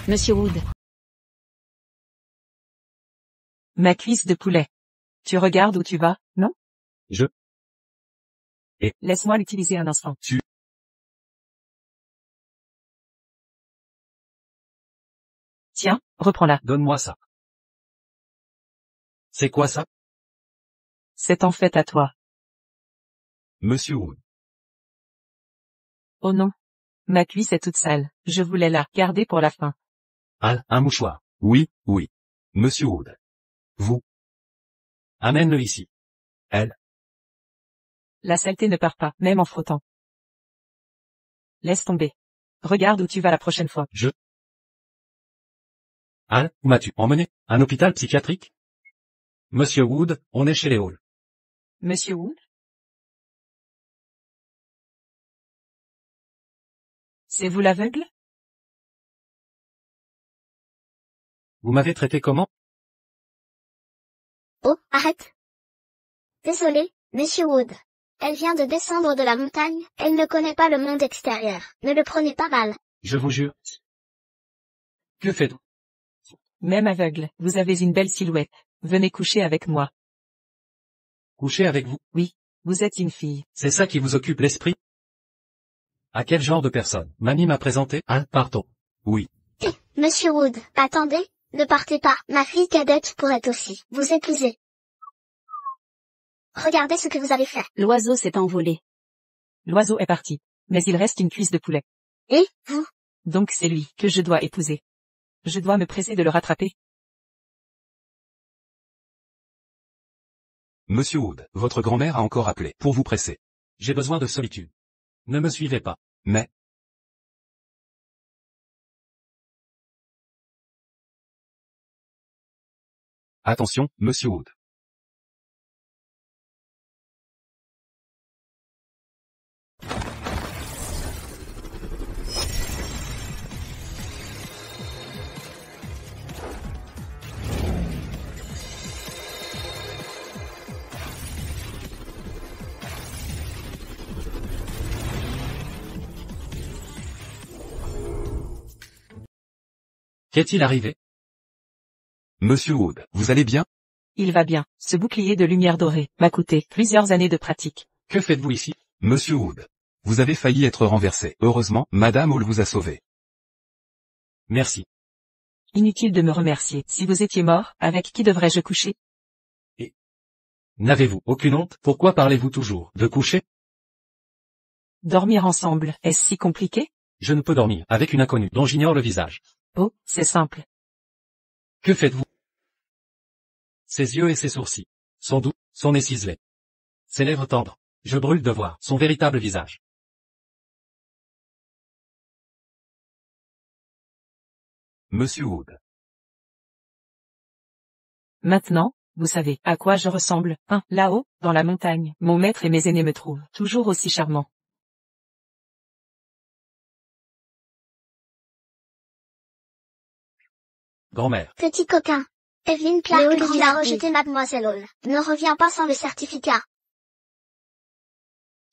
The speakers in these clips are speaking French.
Monsieur Wood. Ma cuisse de poulet. Tu regardes où tu vas, non? Laisse-moi l'utiliser un instant. Tiens, reprends-la. Donne-moi ça. C'est quoi ça? C'est en fait à toi. Monsieur Wood. Oh non. Ma cuisse est toute sale. Je voulais la garder pour la fin. Al, un mouchoir. Oui, oui. Monsieur Wood. Vous. Amène-le ici. Elle. La saleté ne part pas, même en frottant. Laisse tomber. Regarde où tu vas la prochaine fois. Al, où m'as-tu emmené? Un hôpital psychiatrique? Monsieur Wood, on est chez les Hall. Monsieur Wood? C'est vous l'aveugle? Vous m'avez traité comment? Oh, arrête. Désolé, Monsieur Wood. Elle vient de descendre de la montagne, elle ne connaît pas le monde extérieur. Ne le prenez pas mal. Je vous jure. Que faites-vous? Même aveugle, vous avez une belle silhouette. Venez coucher avec moi. Coucher avec vous? Vous êtes une fille. C'est ça qui vous occupe l'esprit? À quel genre de personne? Mamie m'a présenté? Al, partons. Oui. Monsieur Wood, attendez, ne partez pas. Ma fille cadette pourrait aussi vous épouser. Regardez ce que vous avez fait. L'oiseau s'est envolé. L'oiseau est parti. Mais il reste une cuisse de poulet. Et, vous? Donc c'est lui que je dois épouser. Je dois me presser de le rattraper. Monsieur Wood, votre grand-mère a encore appelé pour vous presser. J'ai besoin de solitude. Ne me suivez pas. Mais. Attention, Monsieur Wood. Qu'est-il arrivé? Monsieur Wood, vous allez bien? Il va bien. Ce bouclier de lumière dorée m'a coûté plusieurs années de pratique. Que faites-vous ici? Monsieur Wood. Vous avez failli être renversé. Heureusement, Madame Hall vous a sauvé. Merci. Inutile de me remercier. Si vous étiez mort, avec qui devrais-je coucher? N'avez-vous aucune honte? Pourquoi parlez-vous toujours de coucher? Dormir ensemble, est-ce si compliqué? Je ne peux dormir avec une inconnue dont j'ignore le visage. Oh, c'est simple. Que faites-vous? Ses yeux et ses sourcils sont doux, son nez ciselé. Ses lèvres tendres. Je brûle de voir son véritable visage. Monsieur Wood. Maintenant, vous savez à quoi je ressemble. Là-haut, dans la montagne, mon maître et mes aînés me trouvent toujours aussi charmant. Grand-mère. Petit coquin. Evelyn Clark a rejeté Mademoiselle Hall. Ne reviens pas sans le certificat.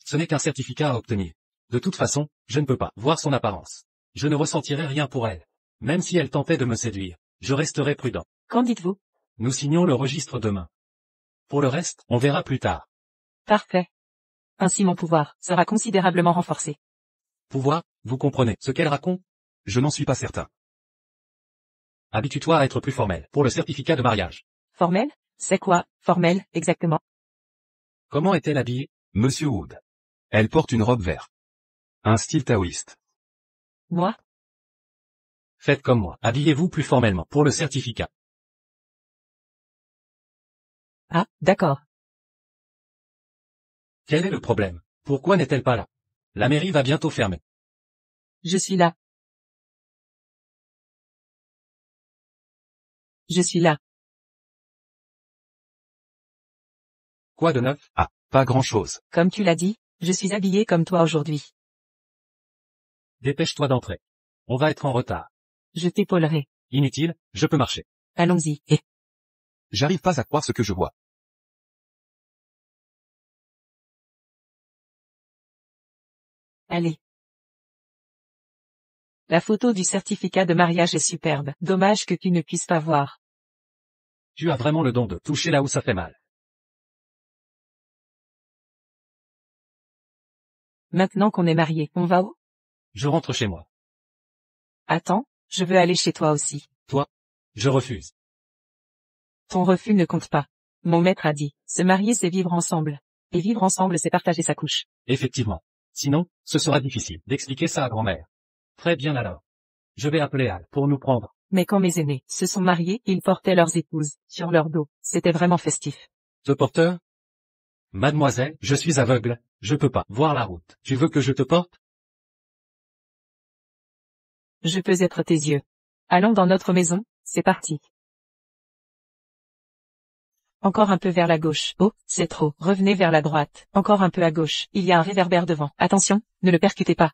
Ce n'est qu'un certificat à obtenir. De toute façon, je ne peux pas voir son apparence. Je ne ressentirai rien pour elle. Même si elle tentait de me séduire, je resterai prudent. Qu'en dites-vous? Nous signons le registre demain. Pour le reste, on verra plus tard. Parfait. Ainsi mon pouvoir sera considérablement renforcé. Pouvoir, vous comprenez ce qu'elle raconte? Je n'en suis pas certain. Habitue-toi à être plus formel pour le certificat de mariage. Formel? C'est quoi, formel, exactement? Comment est-elle habillée? Monsieur Wood. Elle porte une robe verte. Un style taoïste. Moi? Faites comme moi. Habillez-vous plus formellement pour le certificat. Ah, d'accord. Quel est le problème? Pourquoi n'est-elle pas là? La mairie va bientôt fermer. Je suis là. Je suis là. Quoi de neuf? Ah, pas grand-chose. Comme tu l'as dit, je suis habillé comme toi aujourd'hui. Dépêche-toi d'entrer. On va être en retard. Je t'épaulerai. Inutile, je peux marcher. Allons-y. Et J'arrive pas à croire ce que je vois. allez. La photo du certificat de mariage est superbe. Dommage que tu ne puisses pas voir. Tu as vraiment le don de toucher là où ça fait mal. Maintenant qu'on est mariés, on va où? Je rentre chez moi. Attends, je veux aller chez toi aussi. Toi? Je refuse. Ton refus ne compte pas. Mon maître a dit, se marier c'est vivre ensemble. Et vivre ensemble c'est partager sa couche. Effectivement. Sinon, ce sera difficile d'expliquer ça à grand-mère. Très bien alors. Je vais appeler Al pour nous prendre. Mais quand mes aînés se sont mariés, ils portaient leurs épouses sur leur dos. C'était vraiment festif. Te porteur? Mademoiselle, je suis aveugle, je peux pas voir la route. Tu veux que je te porte? Je peux être tes yeux. Allons dans notre maison, c'est parti. Encore un peu vers la gauche. Oh, c'est trop. Revenez vers la droite. Encore un peu à gauche. Il y a un réverbère devant. Attention, ne le percutez pas.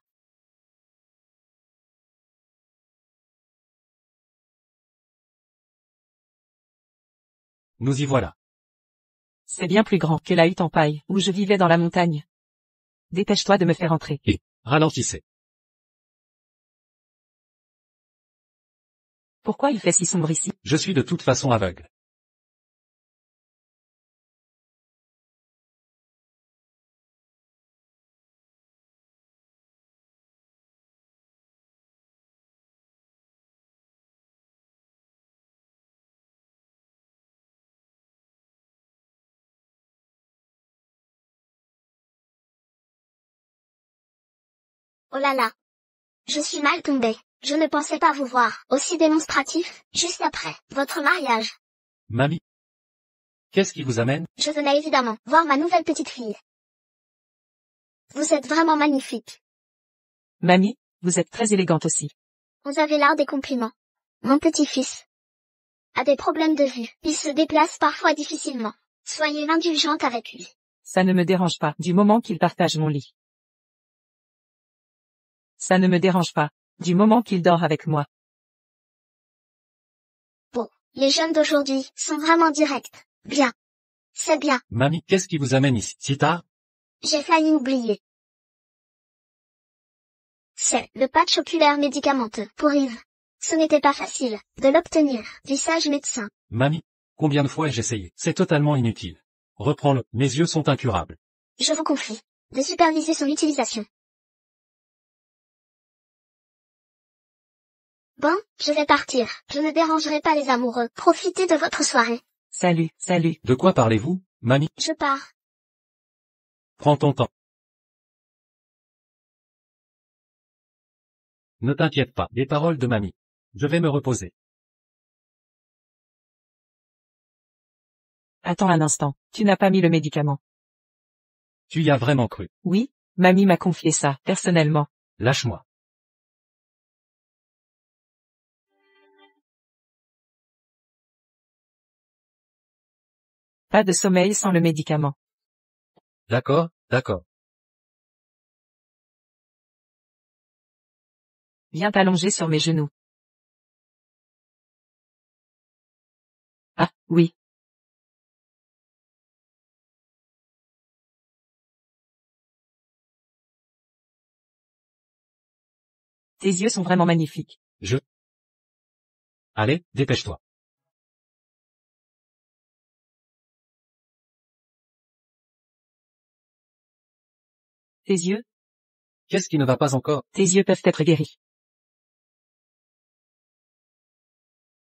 Nous y voilà. C'est bien plus grand que la hutte en paille où je vivais dans la montagne. Dépêche-toi de me faire entrer. Ralentissez. Pourquoi il fait si sombre ici? Je suis de toute façon aveugle. Oh là là. Je suis mal tombée. Je ne pensais pas vous voir aussi démonstratif, juste après votre mariage. Mamie. Qu'est-ce qui vous amène? Je venais évidemment voir ma nouvelle petite fille. Vous êtes vraiment magnifique. Mamie, vous êtes très élégante aussi. Vous avez l'art des compliments. Mon petit-fils a des problèmes de vue. Il se déplace parfois difficilement. Soyez indulgente avec lui. Ça ne me dérange pas, du moment qu'il partage mon lit. Ça ne me dérange pas, du moment qu'il dort avec moi. Bon, les jeunes d'aujourd'hui sont vraiment directs. Bien. C'est bien. Mamie, qu'est-ce qui vous amène ici, si tard? J'ai failli oublier. C'est le patch oculaire médicamenteux pour Yves. Ce n'était pas facile de l'obtenir du sage médecin. Mamie, combien de fois ai-je essayé? C'est totalement inutile. Reprends-le, mes yeux sont incurables. Je vous confie de superviser son utilisation. Bon, je vais partir. Je ne dérangerai pas les amoureux. Profitez de votre soirée. Salut, salut. De quoi parlez-vous, mamie? Je pars. Prends ton temps. Ne t'inquiète pas, les paroles de mamie. Je vais me reposer. Attends un instant, tu n'as pas mis le médicament. Tu y as vraiment cru. Oui, mamie m'a confié ça, personnellement. Lâche-moi. Pas de sommeil sans le médicament. D'accord, d'accord. Viens t'allonger sur mes genoux. Ah, oui. Tes yeux sont vraiment magnifiques. Allez, dépêche-toi. Tes yeux? Qu'est-ce qui ne va pas encore? Tes yeux peuvent être guéris.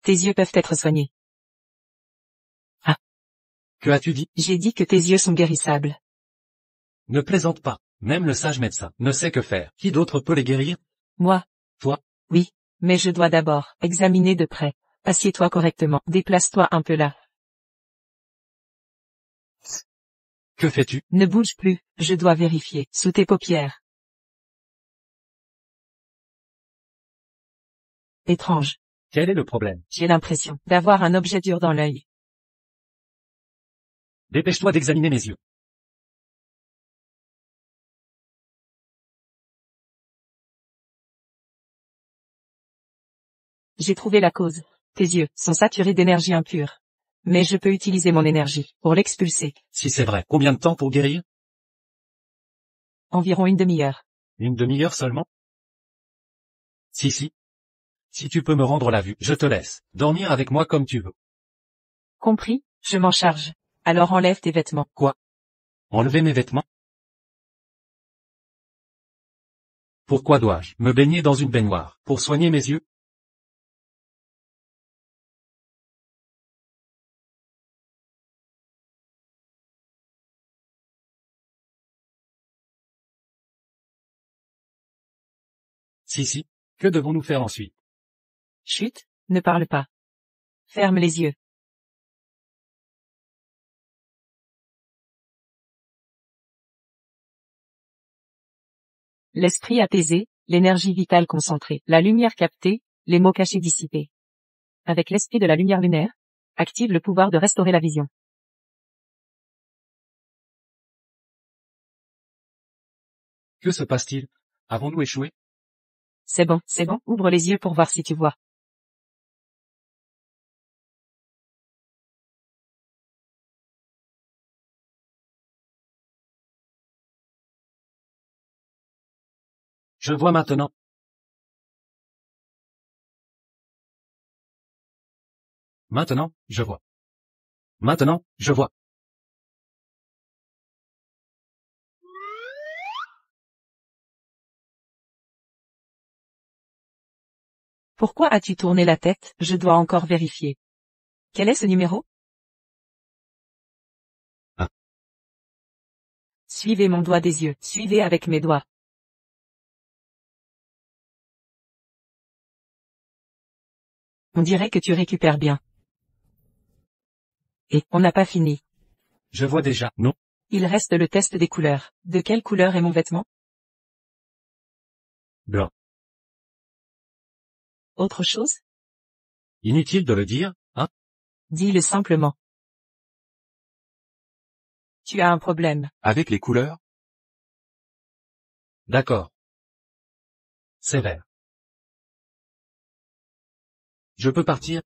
Tes yeux peuvent être soignés. Que as-tu dit? J'ai dit que tes yeux sont guérissables. Ne plaisante pas. Même le sage médecin ne sait que faire. Qui d'autre peut les guérir? Moi? Toi? Oui, mais je dois d'abord examiner de près. Assieds-toi correctement. Déplace-toi un peu là. Que fais-tu? Ne bouge plus, je dois vérifier. Sous tes paupières. Étrange. Quel est le problème? J'ai l'impression d'avoir un objet dur dans l'œil. Dépêche-toi d'examiner mes yeux. J'ai trouvé la cause. Tes yeux sont saturés d'énergie impure. Mais je peux utiliser mon énergie pour l'expulser. Si c'est vrai, combien de temps pour guérir? Environ une demi-heure. Une demi-heure seulement? Si si. Si tu peux me rendre la vue, je te laisse dormir avec moi comme tu veux. Compris, je m'en charge. Alors enlève tes vêtements. Quoi? Enlever mes vêtements? Pourquoi dois-je me baigner dans une baignoire pour soigner mes yeux? Si si. Que devons-nous faire ensuite? Chut, ne parle pas. Ferme les yeux. L'esprit apaisé, l'énergie vitale concentrée, la lumière captée, les mots cachés dissipés. Avec l'esprit de la lumière lunaire, active le pouvoir de restaurer la vision. Que se passe-t-il? Avons-nous échoué? C'est bon, ouvre les yeux pour voir si tu vois. Je vois maintenant. Maintenant, je vois. Maintenant, je vois. Pourquoi as-tu tourné la tête? Je dois encore vérifier. Quel est ce numéro? Ah. Suivez mon doigt des yeux, suivez avec mes doigts. On dirait que tu récupères bien. Et, on n'a pas fini. Je vois déjà, non? Il reste le test des couleurs. De quelle couleur est mon vêtement? Blanc. Autre chose? Inutile de le dire, hein? Dis-le simplement. Tu as un problème. Avec les couleurs? D'accord. C'est vert. Je peux partir?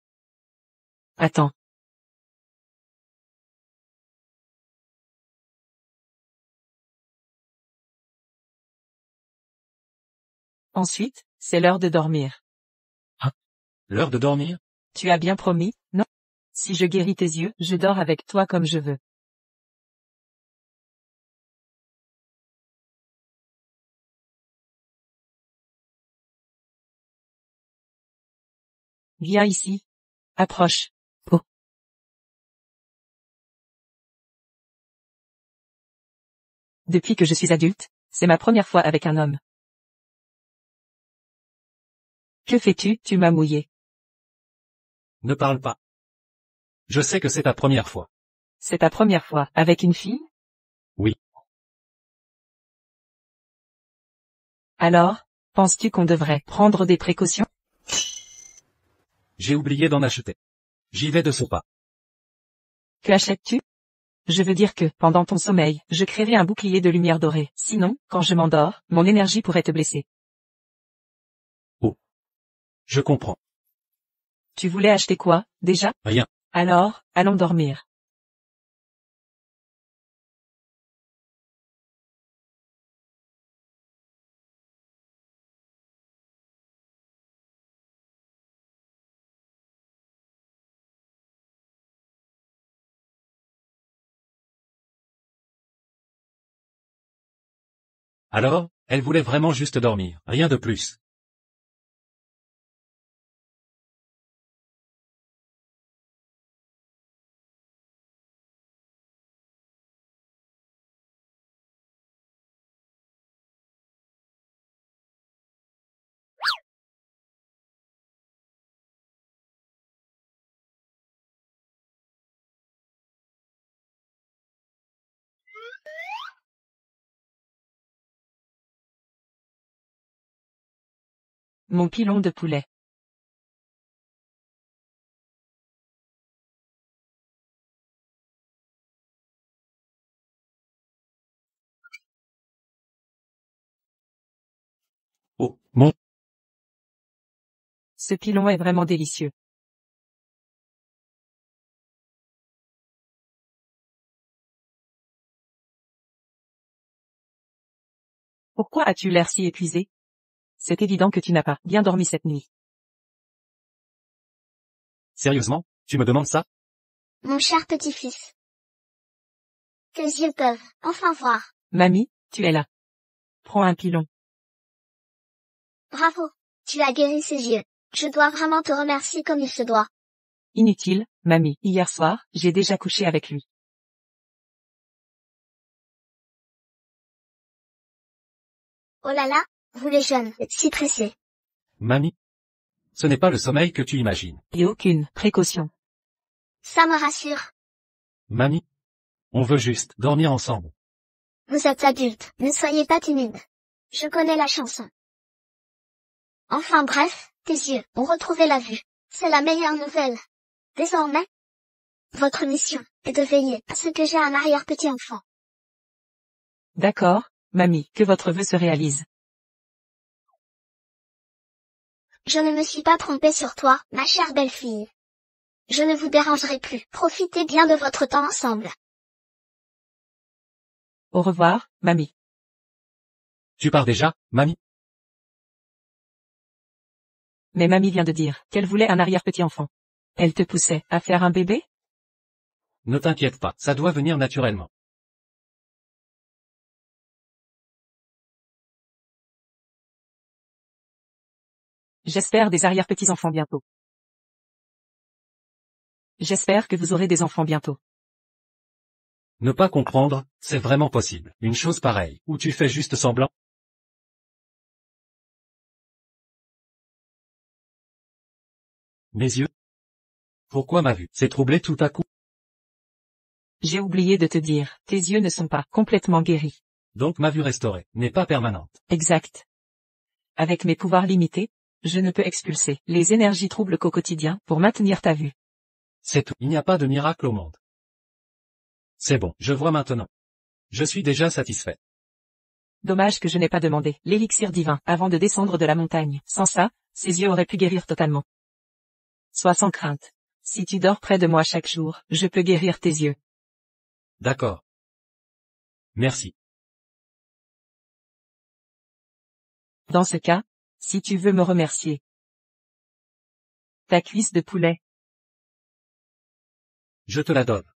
Attends. Ensuite, c'est l'heure de dormir. L'heure de dormir? Tu as bien promis, non? Si je guéris tes yeux, je dors avec toi comme je veux. Viens ici. Approche. Oh. Depuis que je suis adulte, c'est ma première fois avec un homme. Que fais-tu? Tu m'as mouillé. Ne parle pas. Je sais que c'est ta première fois. C'est ta première fois avec une fille? Oui. Alors, penses-tu qu'on devrait prendre des précautions? J'ai oublié d'en acheter. J'y vais de ce pas. Que achètes-tu? Je veux dire que, pendant ton sommeil, je créerai un bouclier de lumière dorée. Sinon, quand je m'endors, mon énergie pourrait te blesser. Oh. Je comprends. Tu voulais acheter quoi, déjà? Rien. Alors, allons dormir. Alors, elle voulait vraiment juste dormir, rien de plus. Mon pilon de poulet. Oh, mon. Ce pilon est vraiment délicieux. Pourquoi as-tu l'air si épuisé? c'est évident que tu n'as pas bien dormi cette nuit. Sérieusement, tu me demandes ça? Mon cher petit-fils. Tes yeux peuvent enfin voir. Mamie, tu es là. Prends un pilon. Bravo. Tu as guéri ses yeux. Je dois vraiment te remercier comme il se doit. Inutile, mamie. Hier soir, j'ai déjà couché avec lui. Oh là là, vous les jeunes, si pressés. Mamie. Ce n'est pas le sommeil que tu imagines. Et aucune précaution. Ça me rassure. Mamie. On veut juste dormir ensemble. Vous êtes adulte, ne soyez pas timide. Je connais la chanson. Enfin bref, tes yeux ont retrouvé la vue. C'est la meilleure nouvelle. Désormais, votre mission est de veiller à ce que j'ai un arrière-petit-enfant. D'accord, mamie, que votre vœu se réalise. Je ne me suis pas trompée sur toi, ma chère belle-fille. Je ne vous dérangerai plus. Profitez bien de votre temps ensemble. Au revoir, mamie. Tu pars déjà, mamie? Mais mamie vient de dire qu'elle voulait un arrière-petit-enfant. Elle te poussait à faire un bébé? Ne t'inquiète pas, ça doit venir naturellement. J'espère des arrière-petits-enfants bientôt. J'espère que vous aurez des enfants bientôt. Ne pas comprendre, c'est vraiment possible. Une chose pareille, où tu fais juste semblant. Mes yeux? Pourquoi ma vue s'est troublée tout à coup? J'ai oublié de te dire, tes yeux ne sont pas complètement guéris. Donc ma vue restaurée n'est pas permanente. Exact. Avec mes pouvoirs limités, je ne peux expulser les énergies troubles qu'au quotidien pour maintenir ta vue. C'est tout. Il n'y a pas de miracle au monde. C'est bon, je vois maintenant. Je suis déjà satisfait. Dommage que je n'ai pas demandé l'élixir divin avant de descendre de la montagne. Sans ça, ses yeux auraient pu guérir totalement. Sois sans crainte. Si tu dors près de moi chaque jour, je peux guérir tes yeux. D'accord. Merci. Dans ce cas, si tu veux me remercier. Ta cuisse de poulet. Je te la donne.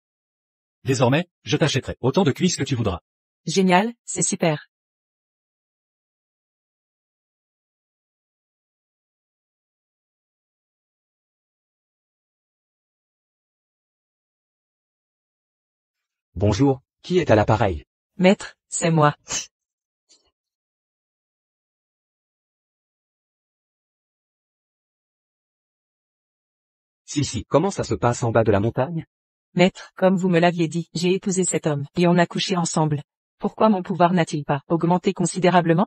Désormais, je t'achèterai autant de cuisses que tu voudras. Génial, c'est super. Bonjour, qui est à l'appareil? Maître, c'est moi. Si, comment ça se passe en bas de la montagne? Maître, comme vous me l'aviez dit, j'ai épousé cet homme, et on a couché ensemble. Pourquoi mon pouvoir n'a-t-il pas augmenté considérablement?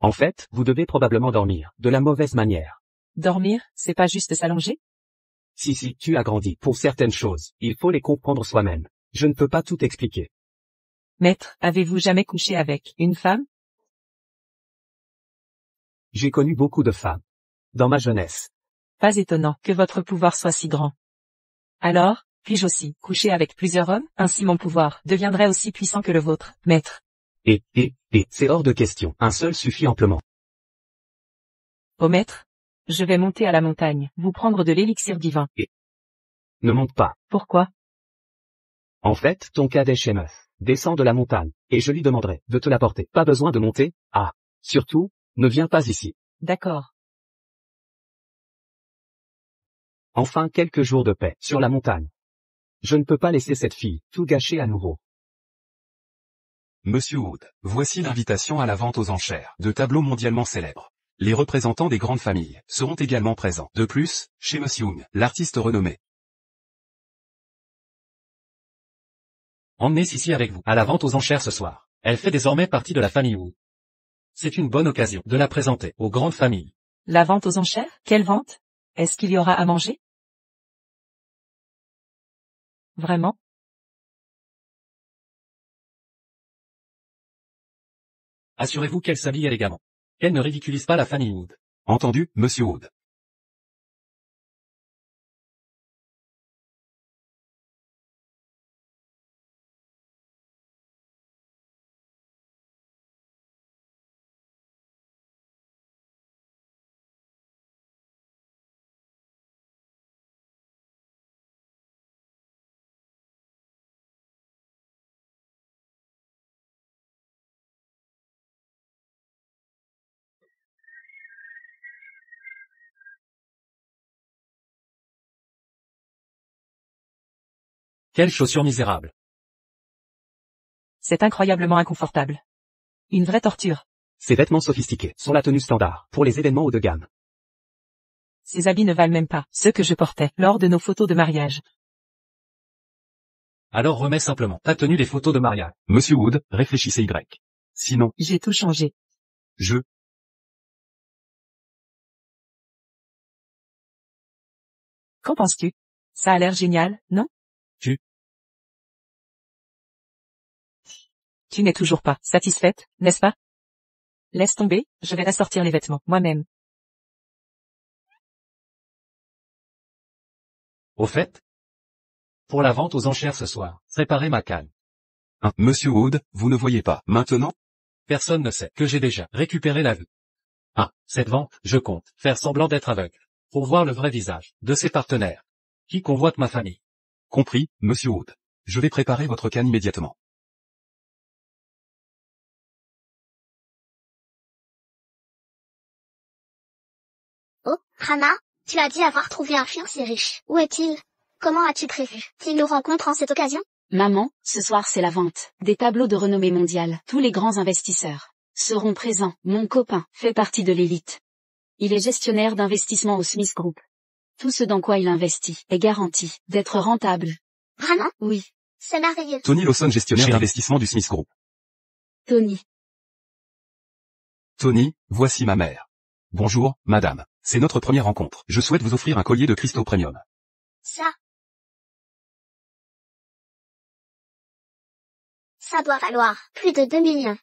En fait, vous devez probablement dormir, de la mauvaise manière. Dormir, c'est pas juste s'allonger? Si, tu as grandi. Pour certaines choses, il faut les comprendre soi-même. Je ne peux pas tout expliquer. Maître, avez-vous jamais couché avec une femme? J'ai connu beaucoup de femmes. Dans ma jeunesse. Pas étonnant que votre pouvoir soit si grand. Alors, puis-je aussi coucher avec plusieurs hommes? Ainsi mon pouvoir deviendrait aussi puissant que le vôtre, maître. Et, c'est hors de question. Un seul suffit amplement. Ô maître, je vais monter à la montagne, vous prendre de l'élixir divin. Ne monte pas. Pourquoi? En fait, ton cadet chez meuf descend de la montagne, et je lui demanderai de te l'apporter. Pas besoin de monter. Ah. Surtout, ne viens pas ici. D'accord. Enfin quelques jours de paix sur la montagne. Je ne peux pas laisser cette fille tout gâcher à nouveau. Monsieur Wood, voici l'invitation à la vente aux enchères de tableaux mondialement célèbres. Les représentants des grandes familles seront également présents. De plus, chez Monsieur Young, l'artiste renommé. Emmenez Sissi avec vous à la vente aux enchères ce soir. Elle fait désormais partie de la famille Wu. C'est une bonne occasion de la présenter aux grandes familles. La vente aux enchères? Quelle vente? Est-ce qu'il y aura à manger? Vraiment? Assurez-vous qu'elle s'habille élégamment. Qu'elle ne ridiculise pas la famille Wood. Entendu, Monsieur Wood. Quelle chaussure misérable. C'est incroyablement inconfortable. Une vraie torture. Ces vêtements sophistiqués sont la tenue standard pour les événements haut de gamme. Ces habits ne valent même pas ceux que je portais lors de nos photos de mariage. Alors remets simplement ta tenue des photos de mariage. Monsieur Wood, réfléchissez Y. Sinon, J'ai tout changé. je... Qu'en penses-tu? Ça a l'air génial, non? Tu n'es toujours pas satisfaite, n'est-ce pas? Laisse tomber, je vais ressortir les vêtements moi-même. Au fait, pour la vente aux enchères ce soir, préparez ma canne. Monsieur Wood, vous ne voyez pas, maintenant? Personne ne sait que j'ai déjà récupéré la vue. Cette vente, je compte faire semblant d'être aveugle, pour voir le vrai visage de ses partenaires, qui convoitent ma famille. Compris, Monsieur Wood. Je vais préparer votre canne immédiatement. Oh, Hannah, tu as dit avoir trouvé un fiancé riche. Où est-il? Comment as-tu prévu qu'il nous rencontre en cette occasion? Maman, ce soir c'est la vente. Des tableaux de renommée mondiale. Tous les grands investisseurs seront présents. Mon copain fait partie de l'élite. Il est gestionnaire d'investissement au Smith Group. Tout ce dans quoi il investit est garanti d'être rentable. Vraiment? Oui, C'est merveilleux. Tony Lawson, gestionnaire Chérie. d'investissement du Smith Group. Tony. Tony, voici ma mère. Bonjour, madame. C'est notre première rencontre. Je souhaite vous offrir un collier de cristaux premium. Ça doit valoir plus de 2 millions.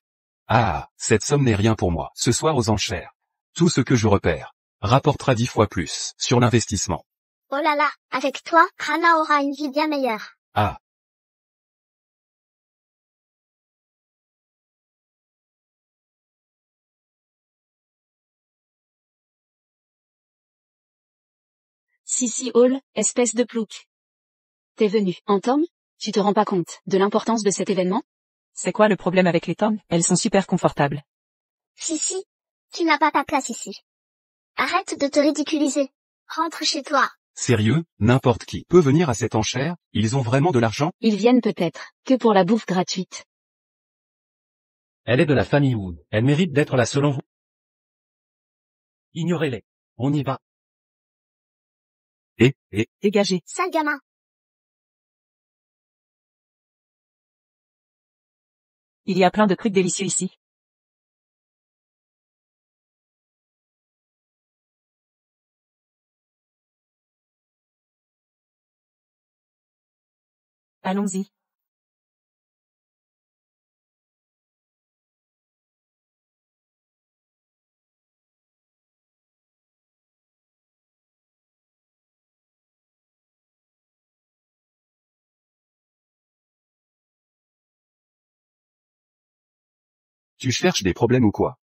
Ah, cette somme n'est rien pour moi. Ce soir aux enchères. Tout ce que je repère rapportera 10 fois plus sur l'investissement. Oh là là, avec toi, Hannah aura une vie bien meilleure. Ah, Sissy Hall, espèce de plouc. T'es venu, en Tom? Tu te rends pas compte de l'importance de cet événement? C'est quoi le problème avec les tomes? Elles sont super confortables. Sissi, tu n'as pas ta place ici. Arrête de te ridiculiser. Rentre chez toi. sérieux, n'importe qui peut venir à cette enchère? Ils ont vraiment de l'argent? Ils viennent peut-être que pour la bouffe gratuite. Elle est de la famille Wood. Elle mérite d'être là selon vous. Ignorez-les. On y va. Et, Dégagez. Sale gamin. Il y a plein de trucs délicieux ici. Allons-y. tu cherches des problèmes ou quoi?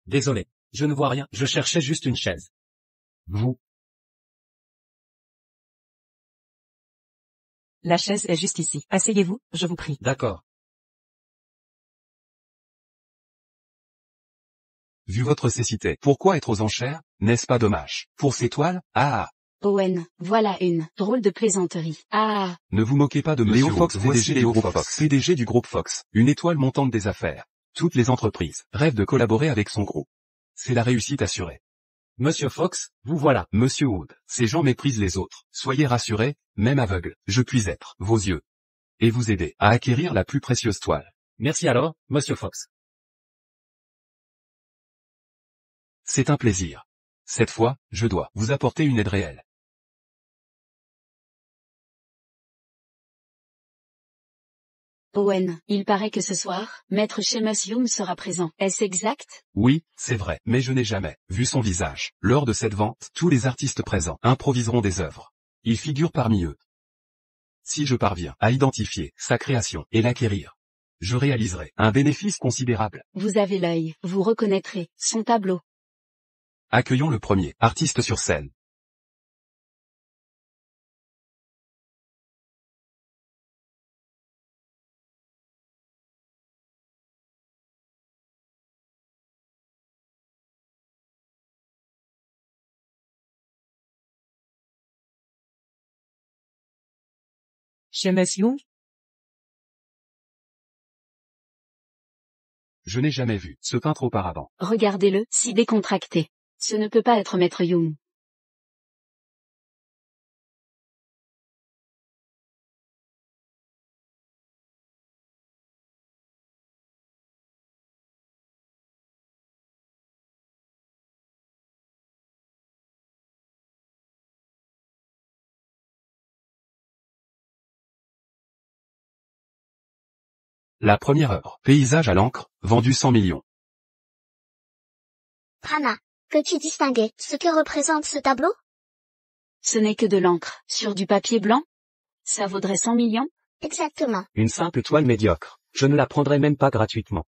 Désolé. Je ne vois rien. Je cherchais juste une chaise. Vous. La chaise est juste ici. Asseyez-vous, je vous prie. D'accord. Vu votre cécité, pourquoi être aux enchères? N'est-ce pas dommage? Pour ces toiles? Ah, Owen, voilà une drôle de plaisanterie. Ah, ne vous moquez pas de Monsieur Léo Fox, Wood, voici PDG Léo Léo Fox, Fox. PDG du groupe Fox, une étoile montante des affaires. Toutes les entreprises rêvent de collaborer avec son groupe. C'est la réussite assurée. Monsieur Fox, vous voilà. Monsieur Wood, ces gens méprisent les autres. Soyez rassurés, même aveugle, je puis être vos yeux. Et vous aider à acquérir la plus précieuse toile. Merci alors, Monsieur Fox. C'est un plaisir. Cette fois, je dois vous apporter une aide réelle. Owen, il paraît que ce soir, Maître Seamus Hume sera présent. Est-ce exact? Oui, c'est vrai, mais je n'ai jamais vu son visage. Lors de cette vente, tous les artistes présents improviseront des œuvres. Il figure parmi eux. Si je parviens à identifier sa création et l'acquérir, je réaliserai un bénéfice considérable. Vous avez l'œil, vous reconnaîtrez son tableau. Accueillons le premier artiste sur scène. Chez Miss Young? Je n'ai jamais vu ce peintre auparavant. Regardez-le, si décontracté. Ce ne peut pas être Maître Young. La première heure. Paysage à l'encre, vendu 100 millions. Prana, peux-tu distinguer ce que représente ce tableau? Ce n'est que de l'encre, sur du papier blanc? Ça vaudrait 100 millions? Exactement. Une simple toile médiocre. Je ne la prendrai même pas gratuitement.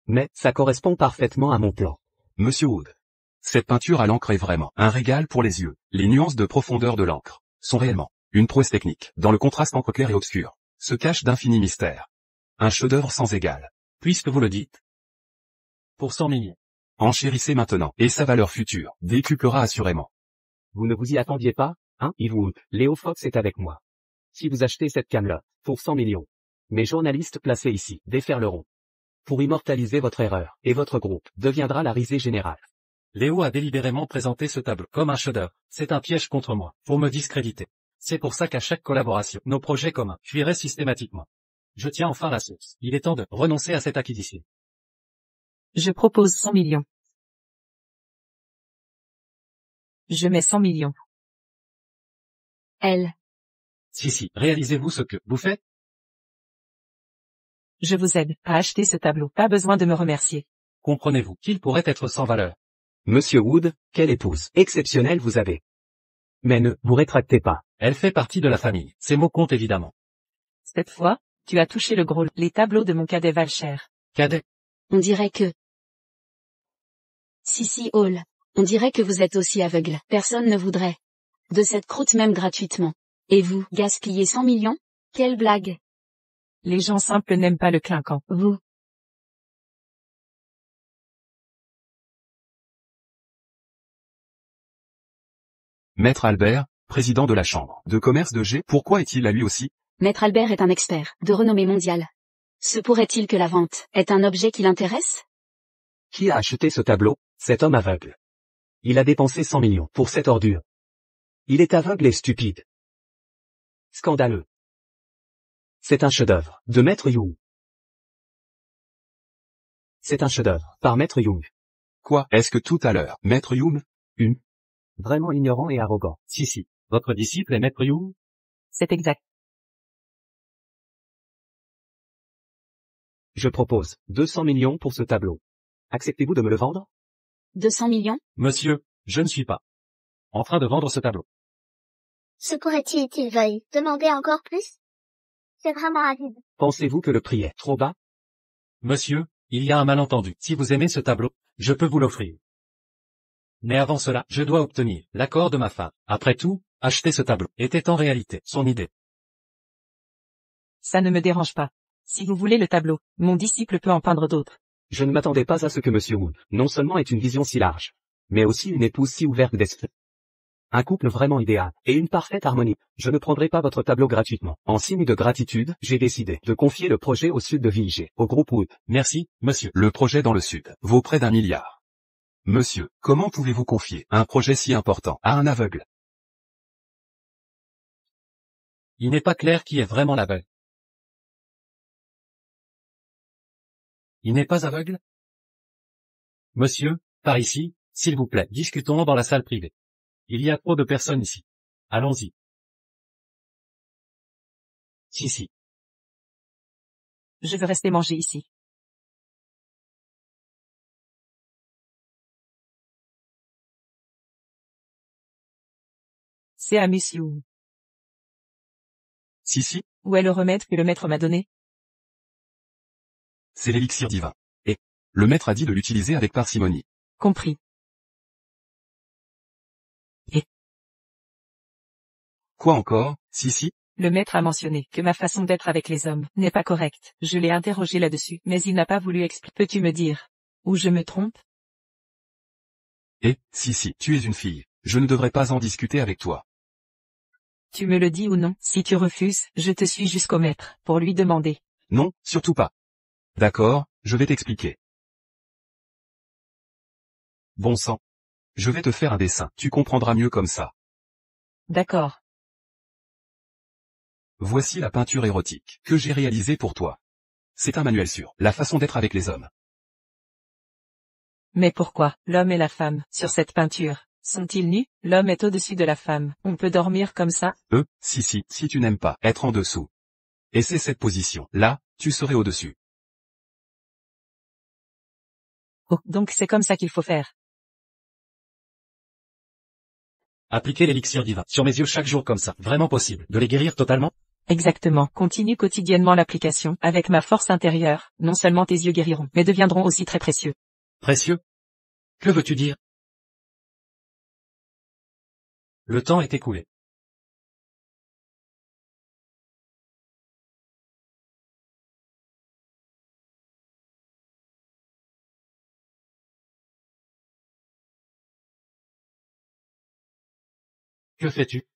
Mais, ça correspond parfaitement à mon plan. Monsieur Wood. Cette peinture à l'encre est vraiment un régal pour les yeux. Les nuances de profondeur de l'encre sont réellement une prouesse technique. Dans le contraste encre clair et obscur, se cache d'infinis mystères. Un chef-d'œuvre sans égal. Puisque vous le dites. Pour 100 millions. Enchérissez maintenant, et sa valeur future décuplera assurément. Vous ne vous y attendiez pas, hein, Yves Wood? Léo Fox est avec moi. Si vous achetez cette cam-là, pour 100 millions, mes journalistes placés ici déferleront. Pour immortaliser votre erreur, et votre groupe deviendra la risée générale. Léo a délibérément présenté ce tableau comme un chef-d'œuvre. C'est un piège contre moi, pour me discréditer. C'est pour ça qu'à chaque collaboration, nos projets communs fuiraient systématiquement. Je tiens enfin la source. Il est temps de renoncer à cette acquisition. Je propose 100 millions. Je mets 100 millions. Elle. Si, réalisez-vous ce que vous faites? Je vous aide à acheter ce tableau. Pas besoin de me remercier. Comprenez-vous qu'il pourrait être sans valeur? Monsieur Wood, quelle épouse exceptionnelle vous avez. Mais ne vous rétractez pas. Elle fait partie de la famille. C'est mon compte évidemment. Cette fois, tu as touché le gros, les tableaux de mon cadet Valcher. Cadet. On dirait que... Si Hall. On dirait que vous êtes aussi aveugle. Personne ne voudrait. De cette croûte même gratuitement. Et vous, gaspillez 100 millions? Quelle blague. Les gens simples n'aiment pas le clinquant. Vous. Maître Albert, président de la Chambre de commerce de G, pourquoi est-il là lui aussi? Maître Albert est un expert, de renommée mondiale. Se pourrait-il que la vente est un objet qui l'intéresse? Qui a acheté ce tableau? Cet homme aveugle. Il a dépensé 100 millions pour cette ordure. Il est aveugle et stupide. Scandaleux. C'est un chef-d'œuvre de Maître Young. C'est un chef-d'œuvre par Maître Young. Quoi? Est-ce que tout à l'heure, Maître Young? Vraiment ignorant et arrogant. Si. Votre disciple est Maître Young? C'est exact. Je propose 200 millions pour ce tableau. Acceptez-vous de me le vendre? 200 millions? Monsieur, je ne suis pas en train de vendre ce tableau. Se pourrait-il qu'il veuille demander encore plus? C'est vraiment aride. Pensez-vous que le prix est trop bas? Monsieur, il y a un malentendu. Si vous aimez ce tableau, je peux vous l'offrir. Mais avant cela, je dois obtenir l'accord de ma femme. Après tout, acheter ce tableau était en réalité son idée. Ça ne me dérange pas. Si vous voulez le tableau, mon disciple peut en peindre d'autres. Je ne m'attendais pas à ce que Monsieur Wood, non seulement ait une vision si large, mais aussi une épouse si ouverte d'esprit. Un couple vraiment idéal, et une parfaite harmonie. Je ne prendrai pas votre tableau gratuitement. En signe de gratitude, j'ai décidé de confier le projet au sud de Viger, au groupe Wood. Merci, monsieur. Le projet dans le sud vaut près d'1 milliard. Monsieur, comment pouvez-vous confier un projet si important à un aveugle? Il n'est pas clair qui est vraiment l'aveugle. Il n'est pas aveugle? Monsieur, par ici, s'il vous plaît, discutons dans la salle privée. Il y a trop de personnes ici. Allons-y. Si. Je veux rester manger ici. C'est à Miss Young. Si. Où est le remède que le maître m'a donné? C'est l'élixir divin. Et le maître a dit de l'utiliser avec parcimonie. Compris. Quoi encore? Si. Le maître a mentionné que ma façon d'être avec les hommes n'est pas correcte. Je l'ai interrogé là-dessus, mais il n'a pas voulu expliquer. Peux-tu me dire où je me trompe? Et, si, tu es une fille. Je ne devrais pas en discuter avec toi. Tu me le dis ou non? Si tu refuses, je te suis jusqu'au maître, pour lui demander. Non, surtout pas. D'accord, je vais t'expliquer. Bon sang. Je vais te faire un dessin, tu comprendras mieux comme ça. D'accord. Voici la peinture érotique que j'ai réalisée pour toi. C'est un manuel sur la façon d'être avec les hommes. Mais pourquoi, l'homme et la femme, sur cette peinture, sont-ils nus? L'homme est au-dessus de la femme. On peut dormir comme ça? Si tu n'aimes pas être en dessous. Et c'est cette position, là, tu serais au-dessus. Oh, donc c'est comme ça qu'il faut faire. Appliquer l'élixir divin sur mes yeux chaque jour comme ça. Vraiment possible de les guérir totalement? Exactement. Continue quotidiennement l'application. Avec ma force intérieure, non seulement tes yeux guériront, mais deviendront aussi très précieux. Précieux? Que veux-tu dire? Le temps est écoulé. Que fais-tu?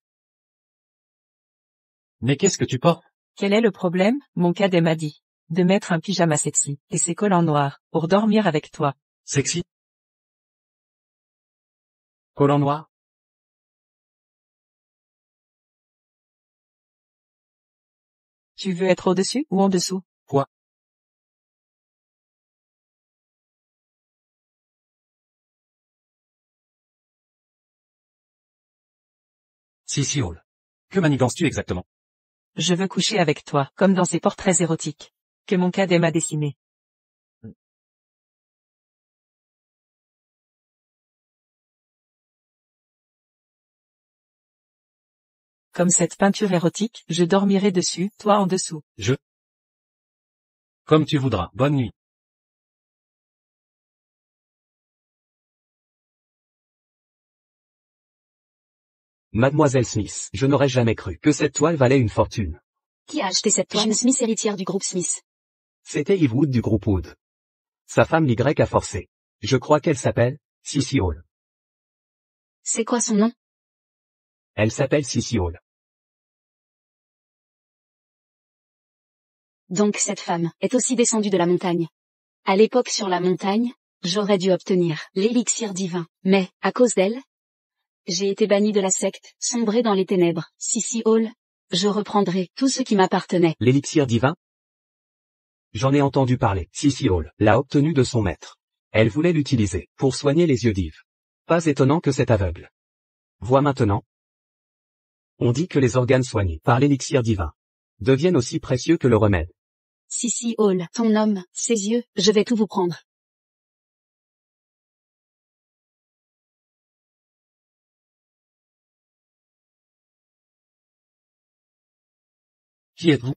Mais qu'est-ce que tu portes? Quel est le problème? Mon cadet m'a dit de mettre un pyjama sexy et ses collants noirs pour dormir avec toi. Sexy? Collant noir? Tu veux être au-dessus ou en dessous? Quoi? Si Hall. Que manigances-tu exactement? Je veux coucher avec toi, comme dans ces portraits érotiques que mon cadet m'a dessinés. Comme cette peinture érotique, je dormirai dessus, toi en dessous. Comme tu voudras. Bonne nuit. Mademoiselle Smith, je n'aurais jamais cru que cette toile valait une fortune. Qui a acheté cette toile? Jeune Smith, héritière du groupe Smith. C'était Eve Wood du groupe Wood. Sa femme l'Y a forcé. Je crois qu'elle s'appelle Sissy Hall. C'est quoi son nom? Elle s'appelle Sissy Hall. Donc cette femme est aussi descendue de la montagne. À l'époque sur la montagne, j'aurais dû obtenir l'élixir divin, mais, à cause d'elle, j'ai été banni de la secte, sombré dans les ténèbres. Sissy Hall, je reprendrai tout ce qui m'appartenait. L'élixir divin? J'en ai entendu parler. Sissy Hall l'a obtenu de son maître. Elle voulait l'utiliser pour soigner les yeux d'Yves. Pas étonnant que cet aveugle. Vois maintenant. On dit que les organes soignés par l'élixir divin deviennent aussi précieux que le remède. Sissy Hall, ton homme, ses yeux, je vais tout vous prendre. Qui êtes-vous?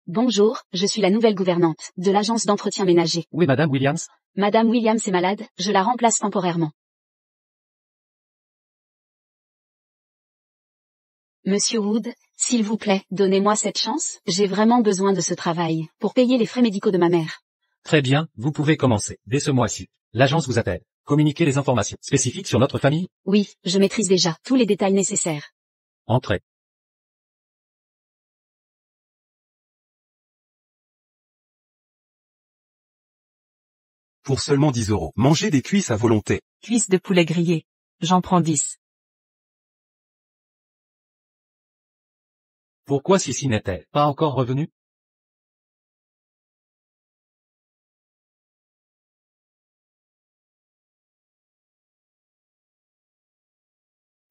Bonjour, je suis la nouvelle gouvernante de l'agence d'entretien ménager. Oui, Madame Williams? Madame Williams est malade, je la remplace temporairement. Monsieur Wood, s'il vous plaît, donnez-moi cette chance, j'ai vraiment besoin de ce travail, pour payer les frais médicaux de ma mère. Très bien, vous pouvez commencer. Dès ce mois-ci, l'agence vous appelle. Communiquez les informations spécifiques sur notre famille. Oui, je maîtrise déjà tous les détails nécessaires. Entrez. Pour seulement 10 €. Mangez des cuisses à volonté. Cuisses de poulet grillé. J'en prends 10. Pourquoi Sissy n'est-elle pas encore revenue?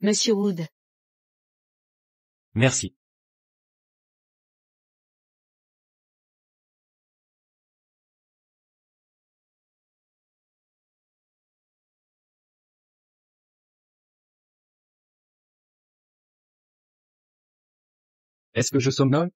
Monsieur Wood. Merci. Est-ce que je somnole?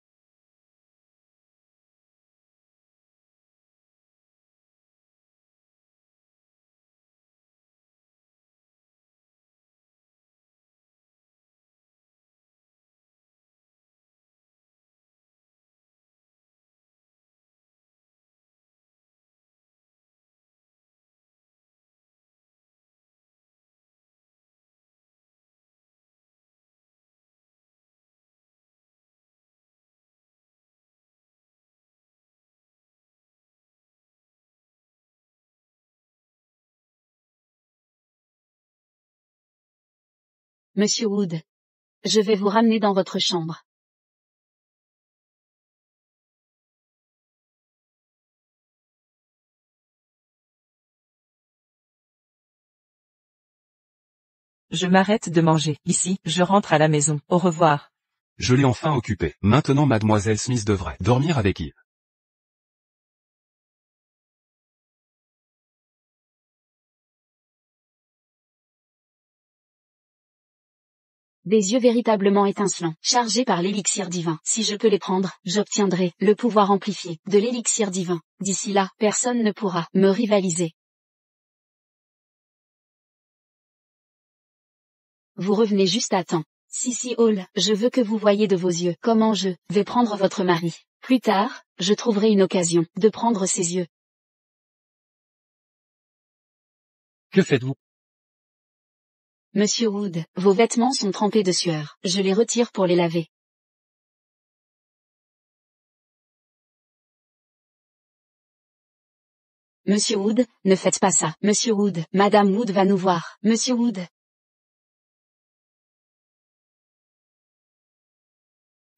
Monsieur Wood. Je vais vous ramener dans votre chambre. Je m'arrête de manger. Ici, je rentre à la maison. Au revoir. Je l'ai enfin occupé. Maintenant mademoiselle Smith devrait dormir avec Yves. Des yeux véritablement étincelants, chargés par l'élixir divin. Si je peux les prendre, j'obtiendrai le pouvoir amplifié de l'élixir divin. D'ici là, personne ne pourra me rivaliser. Vous revenez juste à temps. Sissy Hall, je veux que vous voyiez de vos yeux comment je vais prendre votre mari. Plus tard, je trouverai une occasion de prendre ses yeux. Que faites-vous? Monsieur Wood, vos vêtements sont trempés de sueur. Je les retire pour les laver. Monsieur Wood, ne faites pas ça. Monsieur Wood, Madame Wood va nous voir. Monsieur Wood.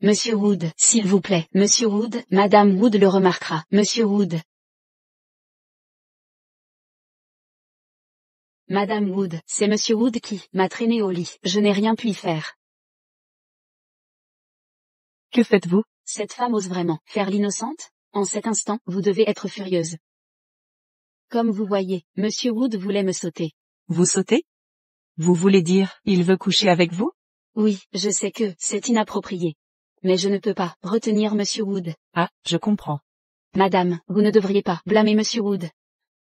Monsieur Wood, s'il vous plaît. Monsieur Wood, Madame Wood le remarquera. Monsieur Wood. Madame Wood, c'est Monsieur Wood qui m'a traîné au lit. Je n'ai rien pu y faire. Que faites-vous? Cette femme ose vraiment faire l'innocente? En cet instant, vous devez être furieuse. Comme vous voyez, Monsieur Wood voulait me sauter. Vous sautez? Vous voulez dire, il veut coucher avec vous? Oui, je sais que c'est inapproprié. Mais je ne peux pas retenir Monsieur Wood. Ah, je comprends. Madame, vous ne devriez pas blâmer Monsieur Wood.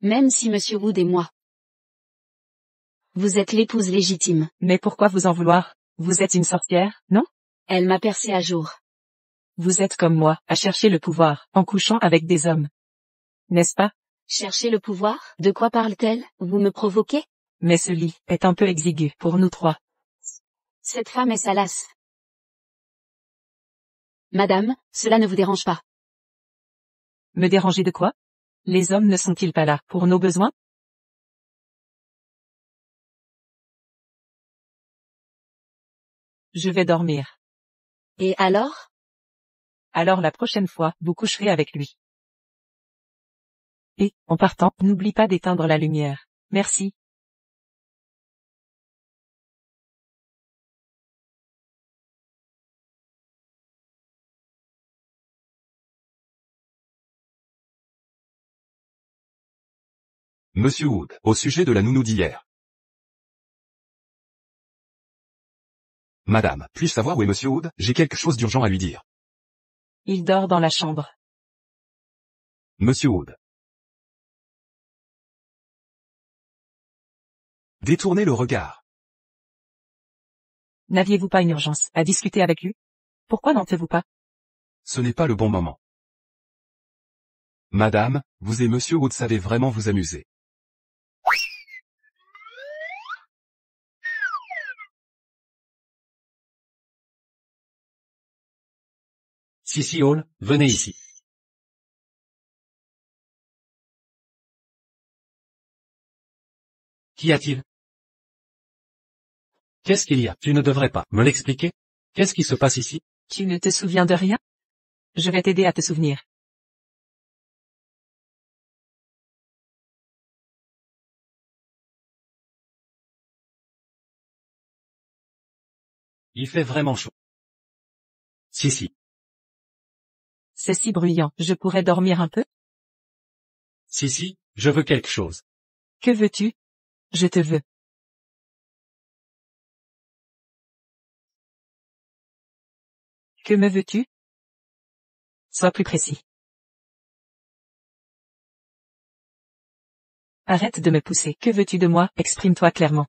Même si Monsieur Wood et moi. Vous êtes l'épouse légitime. Mais pourquoi vous en vouloir? Vous êtes une sorcière, non? Elle m'a percé à jour. Vous êtes comme moi, à chercher le pouvoir, en couchant avec des hommes. N'est-ce pas? Chercher le pouvoir? De quoi parle-t-elle? Vous me provoquez? Mais ce lit est un peu exigu pour nous trois. Cette femme est salace. Madame, cela ne vous dérange pas. Me déranger de quoi? Les hommes ne sont-ils pas là pour nos besoins? Je vais dormir. Et alors? Alors la prochaine fois, vous coucherez avec lui. Et, en partant, n'oublie pas d'éteindre la lumière. Merci. Monsieur Wood, au sujet de la nounou d'hier. Madame, puis-je savoir où est Monsieur Wood? J'ai quelque chose d'urgent à lui dire. Il dort dans la chambre. Monsieur Wood. Détournez le regard. N'aviez-vous pas une urgence à discuter avec lui? Pourquoi n'entez-vous pas? Ce n'est pas le bon moment. Madame, vous et Monsieur Wood savez vraiment vous amuser. Sissy Hall, venez ici. Qu'y a-t-il? Qu'est-ce qu'il y a? Tu ne devrais pas me l'expliquer? Qu'est-ce qui se passe ici? Tu ne te souviens de rien? Je vais t'aider à te souvenir. Il fait vraiment chaud. Sissy. C'est si bruyant, je pourrais dormir un peu? Sissy, je veux quelque chose. Que veux-tu? Je te veux. Que me veux-tu? Sois plus précis. Arrête de me pousser. Que veux-tu de moi? Exprime-toi clairement.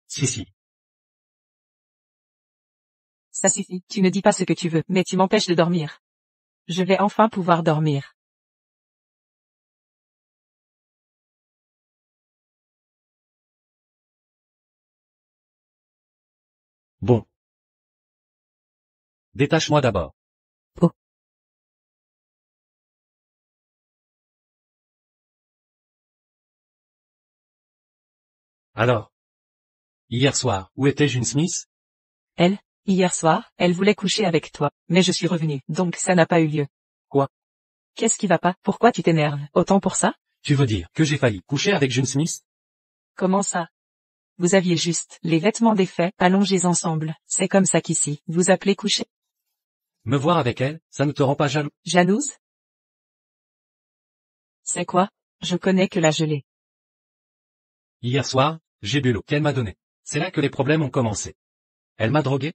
Sissy. Ça suffit. Tu ne dis pas ce que tu veux, mais tu m'empêches de dormir. Je vais enfin pouvoir dormir. Bon. Détache-moi d'abord. Oh. Alors. Hier soir, où était June Smith? Elle, hier soir, elle voulait coucher avec toi, mais je suis revenu, donc ça n'a pas eu lieu. Quoi? Qu'est-ce qui va pas? Pourquoi tu t'énerves? Autant pour ça? Tu veux dire que j'ai failli coucher avec June Smith? Comment ça? Vous aviez juste les vêtements défaits, allongés ensemble, c'est comme ça qu'ici, vous appelez coucher? Me voir avec elle, ça ne te rend pas jaloux? Jalouse? C'est quoi? Je connais que la gelée. Hier soir, j'ai bu l'eau qu'elle m'a donnée. C'est là que les problèmes ont commencé. Elle m'a drogué?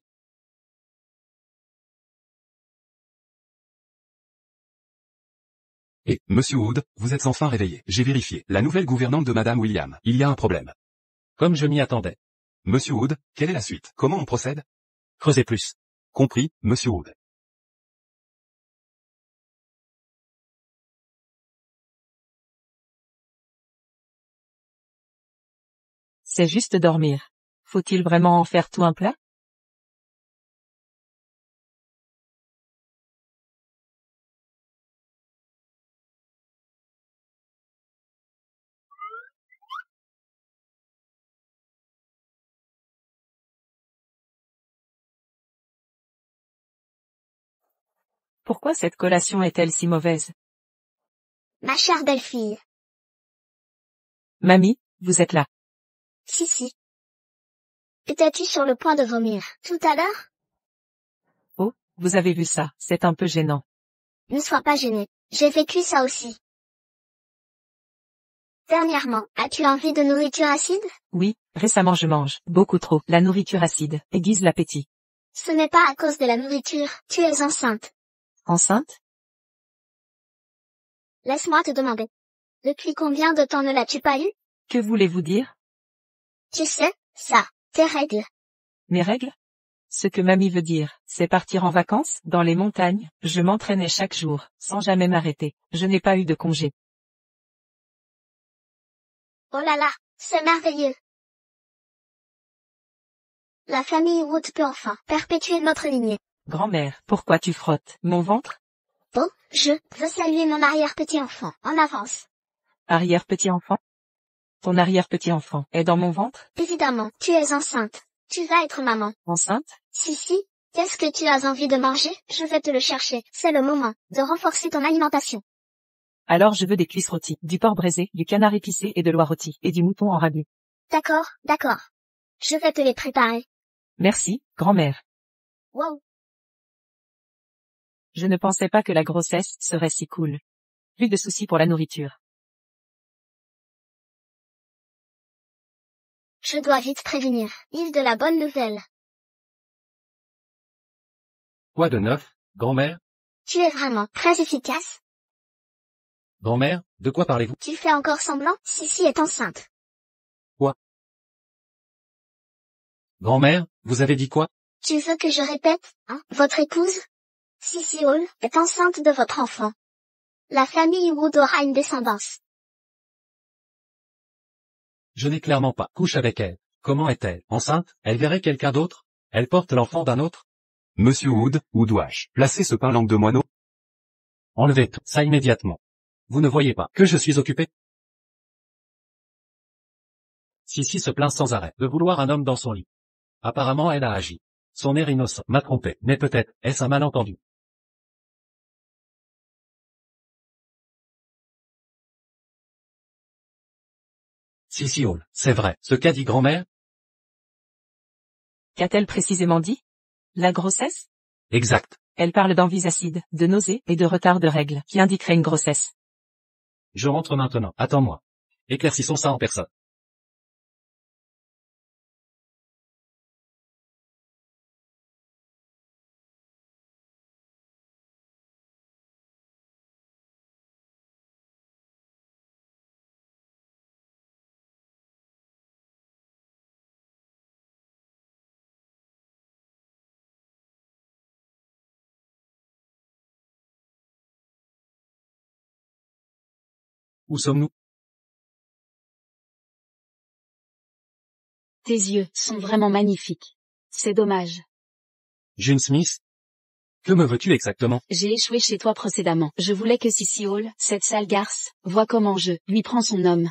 Et, Monsieur Wood, vous êtes enfin réveillé. J'ai vérifié. La nouvelle gouvernante de Madame William. Il y a un problème. Comme je m'y attendais. Monsieur Wood, quelle est la suite? Comment on procède? Creusez plus. Compris, Monsieur Wood. C'est juste dormir. Faut-il vraiment en faire tout un plat? Pourquoi cette collation est-elle si mauvaise? Ma chère belle-fille. Mamie, vous êtes là. Si. Étais-tu sur le point de vomir, tout à l'heure? Oh, vous avez vu ça, c'est un peu gênant. Ne sois pas gêné. J'ai vécu ça aussi. Dernièrement, as-tu envie de nourriture acide? Oui, récemment je mange, beaucoup trop, la nourriture acide, aiguise l'appétit. Ce n'est pas à cause de la nourriture, tu es enceinte. Enceinte? Laisse-moi te demander. Depuis combien de temps ne l'as-tu pas eu? Que voulez-vous dire? Tu sais, ça, tes règles. Mes règles? Ce que mamie veut dire, c'est partir en vacances, dans les montagnes, je m'entraînais chaque jour, sans jamais m'arrêter, je n'ai pas eu de congé. Oh là là, c'est merveilleux. La famille Wood peut enfin perpétuer notre lignée. Grand-mère, pourquoi tu frottes mon ventre? Bon, je veux saluer mon arrière-petit-enfant, en avance. Arrière-petit-enfant? Ton arrière-petit-enfant est dans mon ventre? Évidemment, tu es enceinte. Tu vas être maman. Enceinte? Si. Qu'est-ce que tu as envie de manger? Je vais te le chercher. C'est le moment de renforcer ton alimentation. Alors je veux des cuisses rôties, du porc braisé, du canard épicé et de l'oie rôtie, et du mouton en ragoût. D'accord. Je vais te les préparer. Merci, grand-mère. Wow. Je ne pensais pas que la grossesse serait si cool. Plus de soucis pour la nourriture. Je dois vite prévenir. Île de la bonne nouvelle. Quoi de neuf, grand-mère? Tu es vraiment très efficace. Grand-mère, de quoi parlez-vous? Tu fais encore semblant? Sissi est enceinte. Quoi? Grand-mère, vous avez dit quoi? Tu veux que je répète, hein? Votre épouse? Sissi Hall est enceinte de votre enfant. La famille Wood aura une descendance. Je n'ai clairement pas couché avec elle. Comment est-elle? Enceinte? Elle verrait quelqu'un d'autre? Elle porte l'enfant d'un autre? Monsieur Wood, où dois-je placer ce pain langue de moineau? Enlevez tout ça immédiatement. Vous ne voyez pas que je suis occupé? Sissi se plaint sans arrêt de vouloir un homme dans son lit. Apparemment elle a agi. Son air innocent m'a trompé, mais peut-être est-ce un malentendu. Sissi Hall, c'est vrai, ce qu'a dit grand-mère? Qu'a-t-elle précisément dit? La grossesse? Exact. Elle parle d'envies acides, de nausées et de retard de règles, qui indiqueraient une grossesse. Je rentre maintenant, attends-moi. Éclaircissons ça en personne. Où sommes-nous? Tes yeux sont vraiment magnifiques. C'est dommage. June Smith? Que me veux-tu exactement? J'ai échoué chez toi précédemment. Je voulais que Sissy Hall, cette sale garce, voie comment je lui prends son homme.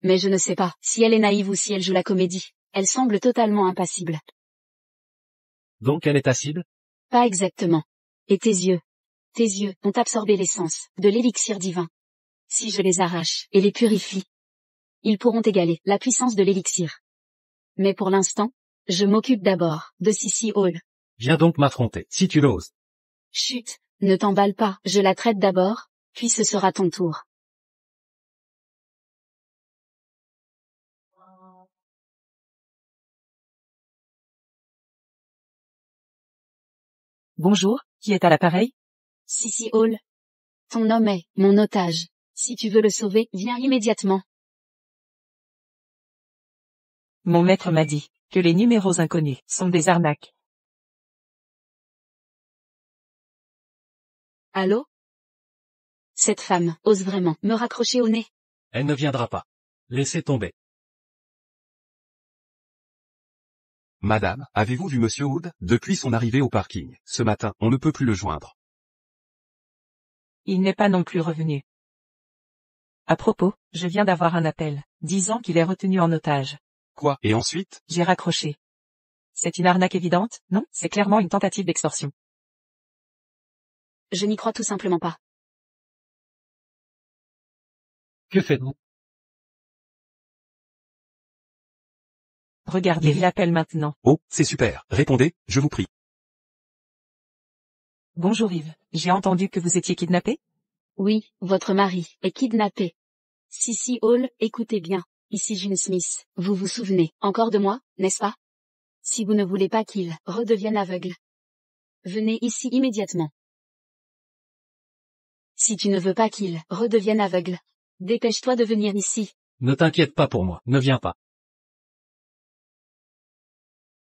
Mais je ne sais pas si elle est naïve ou si elle joue la comédie. Elle semble totalement impassible. Donc elle est ta cible? Pas exactement. Et tes yeux ont absorbé l'essence de l'élixir divin. Si je les arrache et les purifie, ils pourront égaler la puissance de l'élixir. Mais pour l'instant, je m'occupe d'abord de Sissy Hall. Viens donc m'affronter, si tu l'oses. Chut, ne t'emballe pas, je la traite d'abord, puis ce sera ton tour. Bonjour, qui est à l'appareil? Sissy Hall. Ton homme est mon otage. Si tu veux le sauver, viens immédiatement. Mon maître m'a dit que les numéros inconnus sont des arnaques. Allô? Cette femme ose vraiment me raccrocher au nez. Elle ne viendra pas. Laissez tomber. Madame, avez-vous vu Monsieur Wood? Depuis son arrivée au parking, ce matin, on ne peut plus le joindre. Il n'est pas non plus revenu. À propos, je viens d'avoir un appel, disant qu'il est retenu en otage. Quoi? Et ensuite? J'ai raccroché. C'est une arnaque évidente, non? C'est clairement une tentative d'extorsion. Je n'y crois tout simplement pas. Que faites-vous? Regardez, il appelle maintenant. Oh, c'est super. Répondez, je vous prie. Bonjour Yves, j'ai entendu que vous étiez kidnappé? Oui, votre mari est kidnappé. Sissy Hall, écoutez bien. Ici Gene Smith. Vous vous souvenez encore de moi, n'est-ce pas? Si vous ne voulez pas qu'il redevienne aveugle, venez ici immédiatement. Si tu ne veux pas qu'il redevienne aveugle, dépêche-toi de venir ici. Ne t'inquiète pas pour moi, ne viens pas.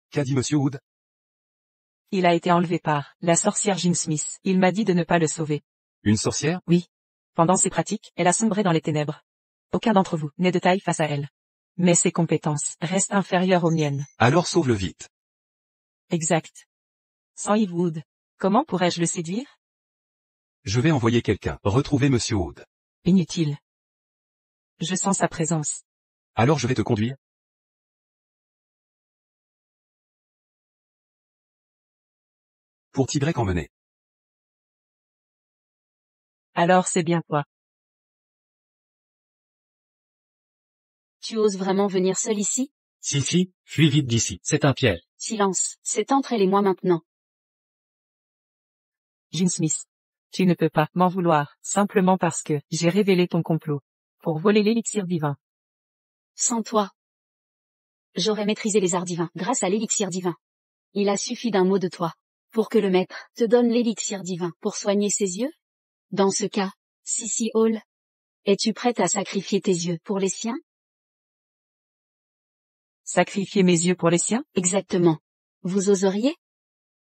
Qu'a dit Monsieur Wood? Il a été enlevé par la sorcière Gene Smith. Il m'a dit de ne pas le sauver. Une sorcière? Oui. Pendant ses pratiques, elle a sombré dans les ténèbres. Aucun d'entre vous n'est de taille face à elle. Mais ses compétences restent inférieures aux miennes. Alors sauve-le vite. Exact. Sans Yves Wood, comment pourrais-je le séduire? Je vais envoyer quelqu'un retrouver Monsieur Wood. Inutile. Je sens sa présence. Alors je vais te conduire. Pour Tigrec emmener. Alors c'est bien toi. Tu oses vraiment venir seul ici? Si, fuis vite d'ici, c'est un piège. Silence, c'est entre elle et moi maintenant. Gene Smith. Tu ne peux pas m'en vouloir, simplement parce que j'ai révélé ton complot. Pour voler l'élixir divin. Sans toi, j'aurais maîtrisé les arts divins grâce à l'élixir divin. Il a suffi d'un mot de toi pour que le maître te donne l'élixir divin pour soigner ses yeux? Dans ce cas, Sissy Hall, es-tu prête à sacrifier tes yeux pour les siens? Sacrifier mes yeux pour les siens? Exactement. Vous oseriez?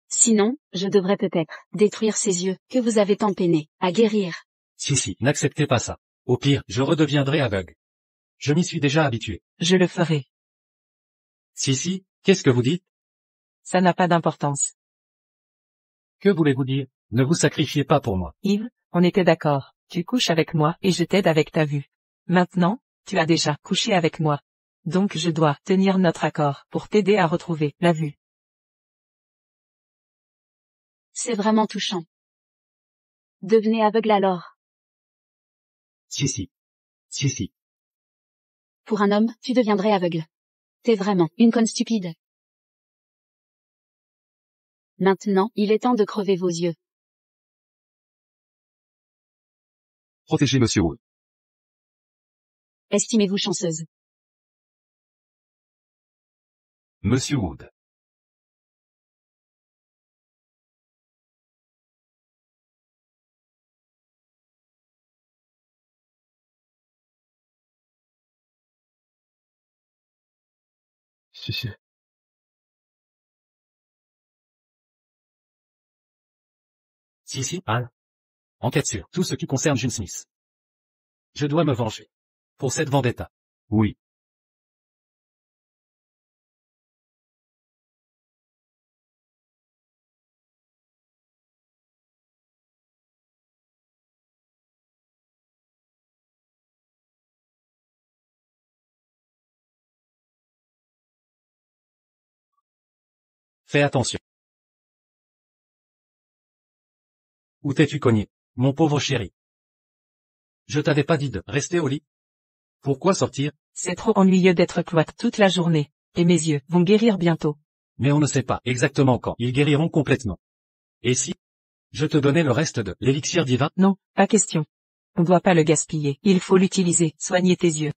Sinon, je devrais peut-être détruire ces yeux que vous avez tant peiné à guérir. Si, n'acceptez pas ça. Au pire, je redeviendrai aveugle. Je m'y suis déjà habitué. Je le ferai. Si, qu'est-ce que vous dites? Ça n'a pas d'importance. Que voulez-vous dire? Ne vous sacrifiez pas pour moi. Yves, on était d'accord. Tu couches avec moi et je t'aide avec ta vue. Maintenant, tu as déjà couché avec moi. Donc je dois tenir notre accord pour t'aider à retrouver la vue. C'est vraiment touchant. Devenez aveugle alors. Si. Pour un homme, tu deviendrais aveugle. T'es vraiment une conne stupide. Maintenant, il est temps de crever vos yeux. Protégez Monsieur Wood. Estimez-vous chanceuse. Monsieur Wood. Si, Al. Enquête sur tout ce qui concerne Gene Smith. Je dois me venger. Pour cette vendetta. Oui. Fais attention. Où t'es-tu cogné, mon pauvre chéri? Je t'avais pas dit de rester au lit? Pourquoi sortir? C'est trop ennuyeux d'être cloître toute la journée, et mes yeux vont guérir bientôt. Mais on ne sait pas exactement quand ils guériront complètement. Et si je te donnais le reste de l'élixir divin? Non, pas question. On doit pas le gaspiller, il faut l'utiliser, soigner tes yeux.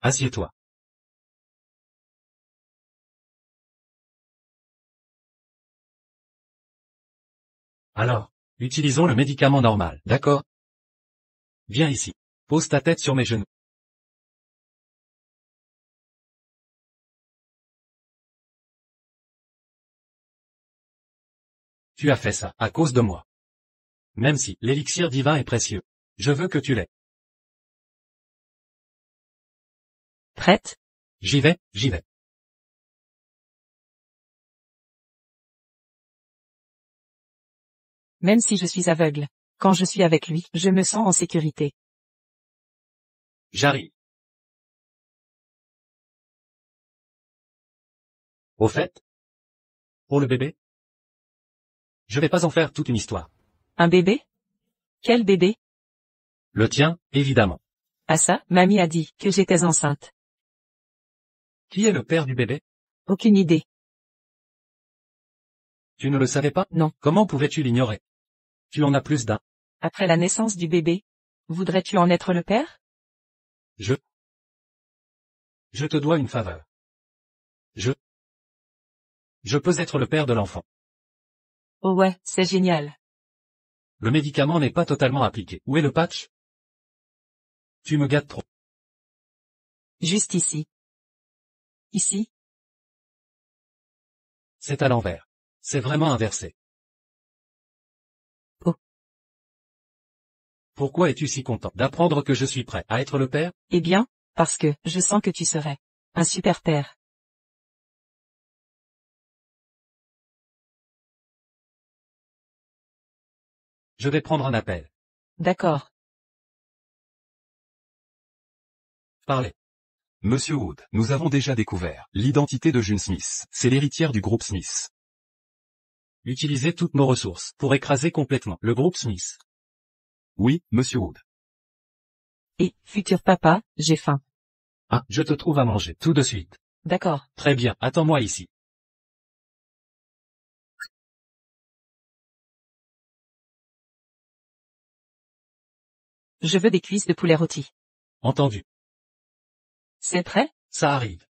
Assieds-toi. Alors, utilisons le médicament normal, d'accord? Viens ici. Pose ta tête sur mes genoux. Tu as fait ça à cause de moi. Même si l'élixir divin est précieux, je veux que tu l'aies. Prête? J'y vais, j'y vais. Même si je suis aveugle. Quand je suis avec lui, je me sens en sécurité. J'arrive. Au fait, pour le bébé, je vais pas en faire toute une histoire. Un bébé? Quel bébé? Le tien, évidemment. Ah ça, mamie a dit que j'étais enceinte. Qui est le père du bébé? Aucune idée. Tu ne le savais pas? Non. Comment pouvais-tu l'ignorer? Tu en as plus d'un. Après la naissance du bébé, voudrais-tu en être le père? Je te dois une faveur. Je peux être le père de l'enfant. Oh ouais, c'est génial. Le médicament n'est pas totalement appliqué. Où est le patch? Tu me gâtes trop. Juste ici. Ici? C'est à l'envers. C'est vraiment inversé. Oh. Pourquoi es-tu si content d'apprendre que je suis prêt à être le père? Eh bien, parce que je sens que tu serais un super père. Je vais prendre un appel. D'accord. Parlez. Monsieur Wood, nous avons déjà découvert l'identité de June Smith. C'est l'héritière du groupe Smith. Utilisez toutes nos ressources pour écraser complètement le groupe Smith. Oui, Monsieur Wood. Et, futur papa, j'ai faim. Ah, je te trouve à manger tout de suite. D'accord. Très bien, attends-moi ici. Je veux des cuisses de poulet rôti. Entendu. C'est prêt? Ça arrive.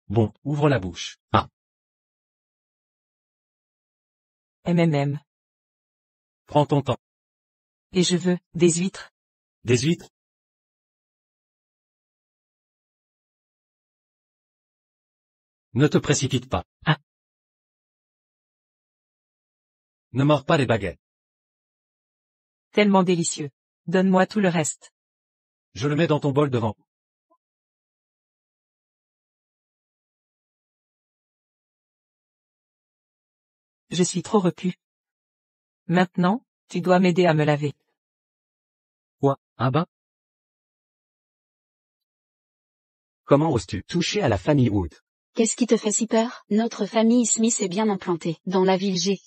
Bon, ouvre la bouche. Ah, MMM. prends ton temps. Et je veux des huîtres. Des huîtres? Ne te précipite pas. Ah. Ne mords pas les baguettes. Tellement délicieux. Donne-moi tout le reste. Je le mets dans ton bol devant. Je suis trop repu. Maintenant, tu dois m'aider à me laver. Quoi, un bain? Comment oses-tu toucher à la famille Wood? Qu'est-ce qui te fait si peur? Notre famille Smith est bien implantée, dans la ville G.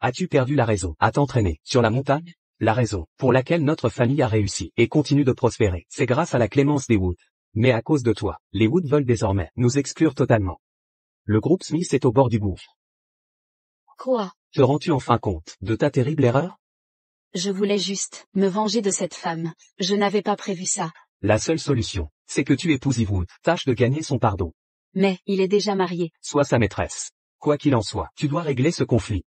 As-tu perdu la raison à t'entraîner sur la montagne? La raison pour laquelle notre famille a réussi et continue de prospérer, c'est grâce à la clémence des Wood. Mais à cause de toi, les Wood veulent désormais nous exclure totalement. Le groupe Smith est au bord du gouffre. Quoi? Te rends-tu enfin compte de ta terrible erreur? Je voulais juste me venger de cette femme. Je n'avais pas prévu ça. La seule solution, c'est que tu épouses Eve Wood. Tâche de gagner son pardon. Mais, il est déjà marié. Sois sa maîtresse. Quoi qu'il en soit, tu dois régler ce conflit.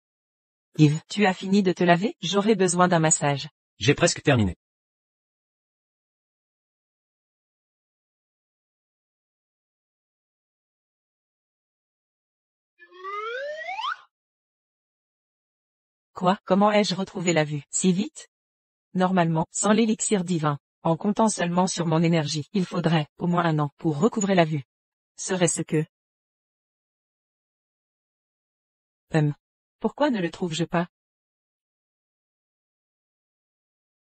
Yves, tu as fini de te laver? J'aurais besoin d'un massage. J'ai presque terminé. Quoi? Comment ai-je retrouvé la vue? Si vite? Normalement, sans l'élixir divin, en comptant seulement sur mon énergie, il faudrait au moins 1 an pour recouvrer la vue. Serait-ce que... Pourquoi ne le trouve-je pas?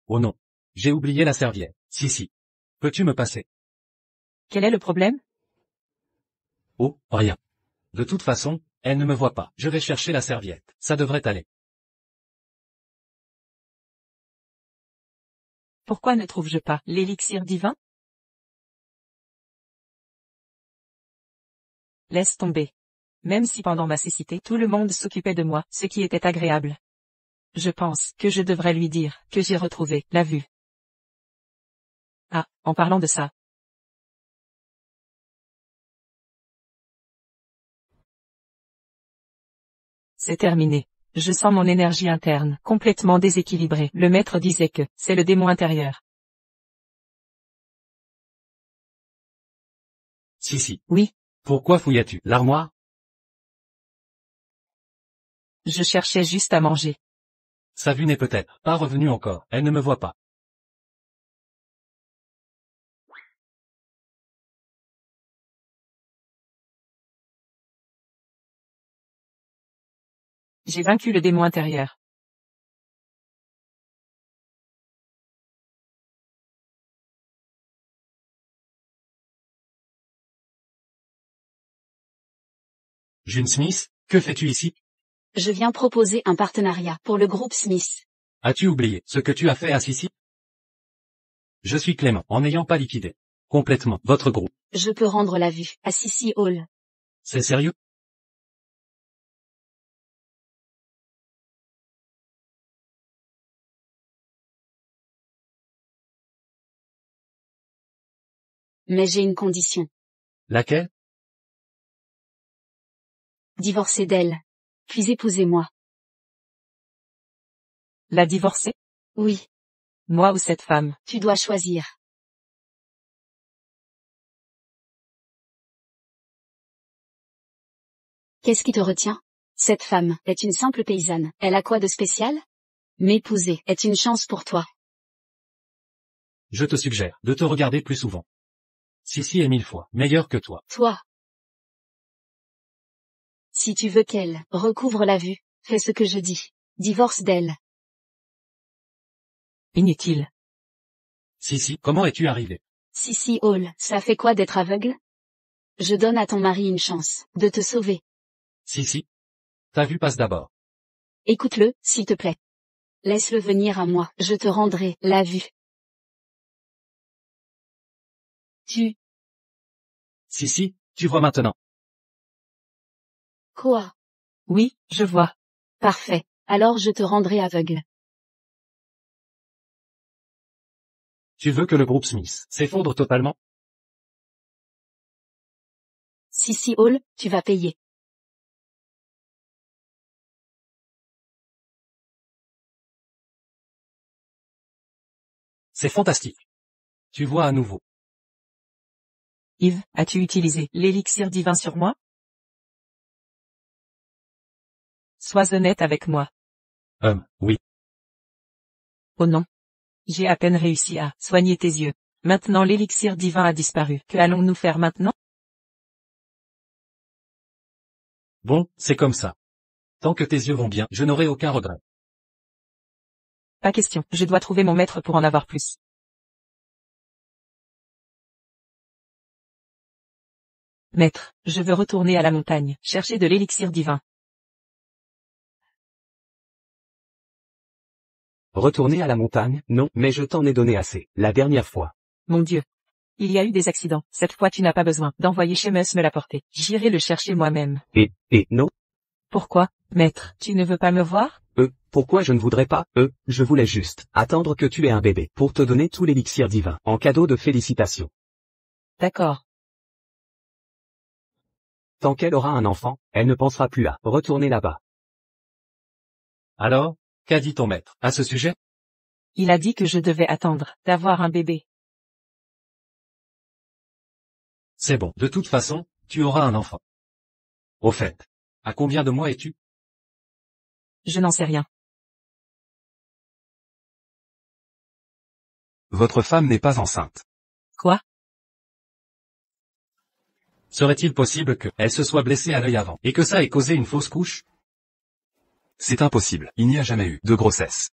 Oh non. J'ai oublié la serviette. Si. Peux-tu me passer? Quel est le problème? Oh, rien. De toute façon, elle ne me voit pas. Je vais chercher la serviette. Ça devrait aller. Pourquoi ne trouve-je pas l'élixir divin? Laisse tomber. Même si pendant ma cécité tout le monde s'occupait de moi, ce qui était agréable. Je pense que je devrais lui dire que j'ai retrouvé la vue. Ah, en parlant de ça. C'est terminé. Je sens mon énergie interne complètement déséquilibrée. Le maître disait que c'est le démon intérieur. Si. Oui. Pourquoi fouillais-tu l'armoire? Je cherchais juste à manger. Sa vue n'est peut-être pas revenue encore. Elle ne me voit pas. J'ai vaincu le démon intérieur. June Smith, que fais-tu ici? Je viens proposer un partenariat pour le groupe Smith. As-tu oublié ce que tu as fait à Sissi? Je suis Clément, en n'ayant pas liquidé complètement votre groupe. Je peux rendre la vue à Sissi Hall. C'est sérieux? Mais j'ai une condition. Laquelle? Divorcer d'elle. Puis épousez-moi. La divorcer? Oui, Moi ou cette femme? tu dois choisir. Qu'est-ce qui te retient? Cette femme est une simple paysanne. Elle a quoi de spécial? M'épouser est une chance pour toi. Je te suggère de te regarder plus souvent. Sissi est 1000 fois meilleure que toi. Toi. Si tu veux qu'elle recouvre la vue, fais ce que je dis. Divorce d'elle. Inutile. Sissi, comment es-tu arrivé? Sissi Hall, ça fait quoi d'être aveugle? Je donne à ton mari une chance de te sauver. Sissi. Ta vue passe d'abord. Écoute-le, s'il te plaît. Laisse-le venir à moi, je te rendrai la vue. Sissi, tu vois maintenant. Quoi? Oui, je vois. Parfait. Alors je te rendrai aveugle. Tu veux que le groupe Smith s'effondre totalement? Sissi Hall, tu vas payer. C'est fantastique. Tu vois à nouveau. Yves, as-tu utilisé l'élixir divin sur moi? Sois honnête avec moi. Oui. Oh non. J'ai à peine réussi à soigner tes yeux. Maintenant l'élixir divin a disparu. Que allons-nous faire maintenant? Bon, c'est comme ça. Tant que tes yeux vont bien, je n'aurai aucun regret. Pas question, je dois trouver mon maître pour en avoir plus. Maître, je veux retourner à la montagne, chercher de l'élixir divin. Retourner à la montagne? Non, mais je t'en ai donné assez, la dernière fois. Mon Dieu. Il y a eu des accidents. Cette fois tu n'as pas besoin d'envoyer Shemus me l'apporter. J'irai le chercher moi-même. Non? Pourquoi, maître, tu ne veux pas me voir? Pourquoi je ne voudrais pas? Je voulais juste attendre que tu aies un bébé pour te donner tout l'élixir divin, en cadeau de félicitations. D'accord. Tant qu'elle aura un enfant, elle ne pensera plus à retourner là-bas. Alors, qu'a dit ton maître à ce sujet? Il a dit que je devais attendre d'avoir un bébé. C'est bon, de toute façon, tu auras un enfant. Au fait, à combien de mois es-tu? Je n'en sais rien. Votre femme n'est pas enceinte. Quoi? Serait-il possible que elle se soit blessée à l'œil avant, et que ça ait causé une fausse couche? C'est impossible, il n'y a jamais eu de grossesse.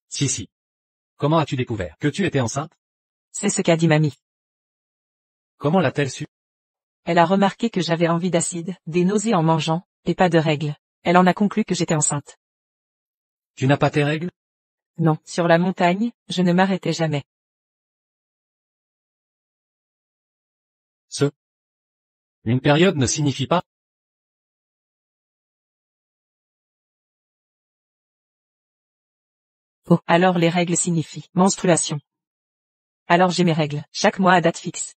Si. Comment as-tu découvert que tu étais enceinte? C'est ce qu'a dit mamie. Comment l'a-t-elle su? Elle a remarqué que j'avais envie d'acide, des nausées en mangeant, et pas de règles. Elle en a conclu que j'étais enceinte. Tu n'as pas tes règles? Non, sur la montagne, je ne m'arrêtais jamais. Une période ne signifie pas? Oh, alors les règles signifient menstruation. Alors j'ai mes règles, chaque mois à date fixe.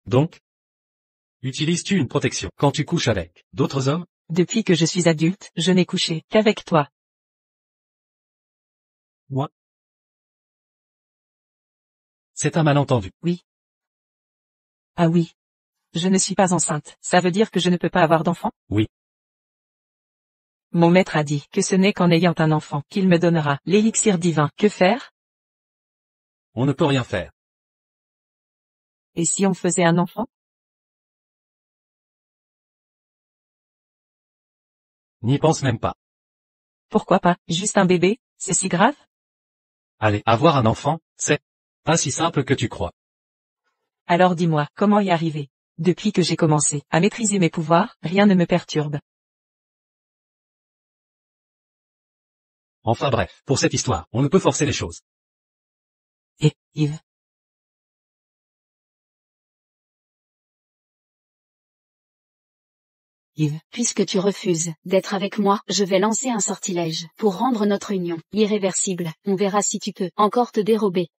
Donc? Utilises-tu une protection quand tu couches avec d'autres hommes? Depuis que je suis adulte, je n'ai couché qu'avec toi. Moi? C'est un malentendu. Ah oui. Je ne suis pas enceinte, ça veut dire que je ne peux pas avoir d'enfant? Oui. Mon maître a dit que ce n'est qu'en ayant un enfant qu'il me donnera l'élixir divin. Que faire? On ne peut rien faire. Et si on faisait un enfant? N'y pense même pas. Pourquoi pas, juste un bébé, c'est si grave? Allez, avoir un enfant, c'est pas si simple que tu crois. Alors dis-moi, comment y arriver? Depuis que j'ai commencé à maîtriser mes pouvoirs, rien ne me perturbe. Enfin bref, pour cette histoire, on ne peut forcer les choses. Et, Yves. Yves, Puisque tu refuses d'être avec moi, je vais lancer un sortilège pour rendre notre union irréversible. On verra si tu peux encore te dérober.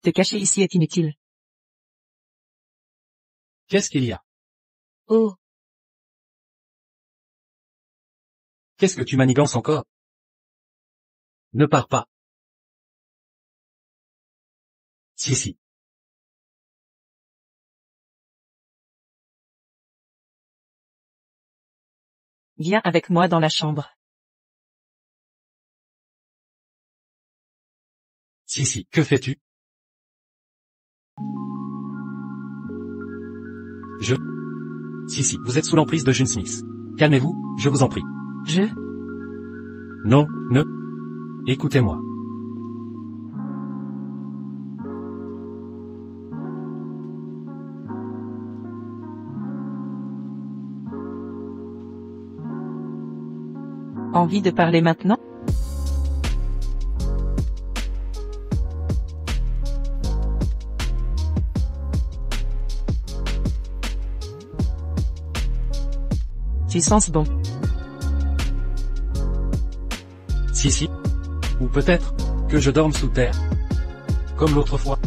te cacher ici est inutile. Qu'est-ce qu'il y a? Oh, Qu'est-ce que tu manigances encore? Ne pars pas. Si. Viens avec moi dans la chambre. Si, que fais-tu? Si, vous êtes sous l'emprise de June Smith. Calmez-vous, je vous en prie. Non, ne. Écoutez-moi. Envie de parler maintenant? Tu sens bon. Si. Ou peut-être que je dorme sous terre. Comme l'autre fois.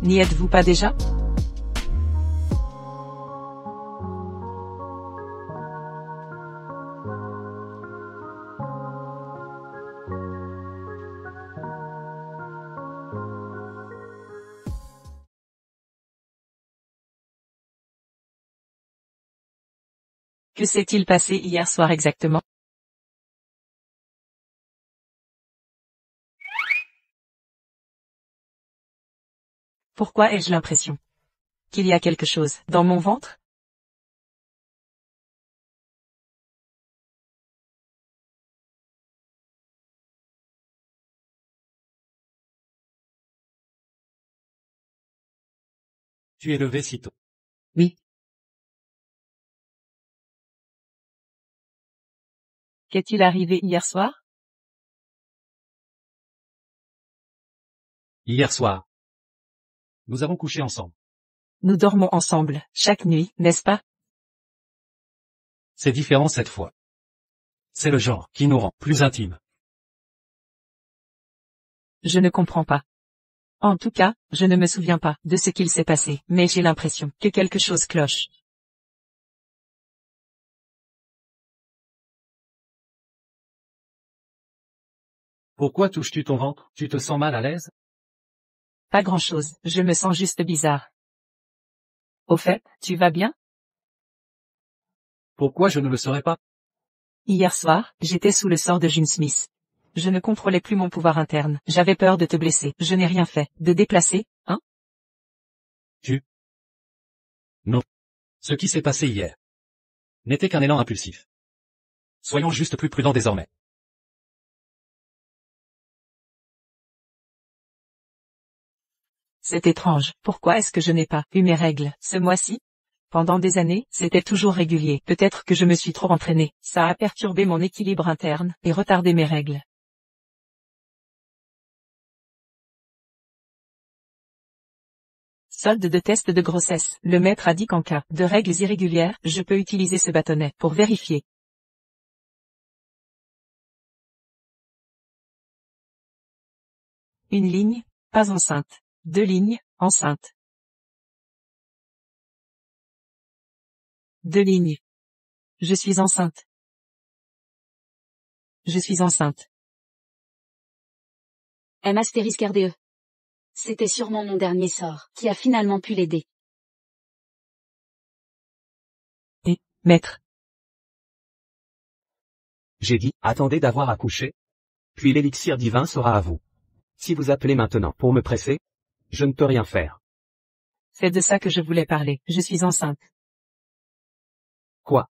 N'y êtes-vous pas déjà? Que s'est-il passé hier soir exactement? Pourquoi ai-je l'impression qu'il y a quelque chose dans mon ventre? Tu es levé si tôt. Oui. Qu'est-il arrivé hier soir? Hier soir. Nous avons couché ensemble. Nous dormons ensemble, chaque nuit, n'est-ce pas? C'est différent cette fois. C'est le genre qui nous rend plus intimes. Je ne comprends pas. En tout cas, je ne me souviens pas de ce qu'il s'est passé, mais j'ai l'impression que quelque chose cloche. Pourquoi touches-tu ton ventre? Tu te sens mal à l'aise? Pas grand-chose, je me sens juste bizarre. Au fait, tu vas bien? Pourquoi je ne le serais pas? Hier soir, j'étais sous le sort de June Smith. Je ne contrôlais plus mon pouvoir interne, j'avais peur de te blesser, je n'ai rien fait, de déplacer, hein? Non. Ce qui s'est passé hier n'était qu'un élan impulsif. Soyons juste plus prudents désormais. C'est étrange. Pourquoi est-ce que je n'ai pas eu mes règles ce mois-ci? Pendant des années, c'était toujours régulier. Peut-être que je me suis trop entraînée. Ça a perturbé mon équilibre interne et retardé mes règles. Solde de test de grossesse. Le maître a dit qu'en cas de règles irrégulières, je peux utiliser ce bâtonnet pour vérifier. Une ligne, pas enceinte. 2 lignes, enceinte. 2 lignes. Je suis enceinte. Je suis enceinte. M astérisque RDE. C'était sûrement mon dernier sort, qui a finalement pu l'aider. Maître. J'ai dit, attendez d'avoir accouché. Puis l'élixir divin sera à vous. Si vous appelez maintenant pour me presser, je ne peux rien faire. C'est de ça que je voulais parler. Je suis enceinte. Quoi?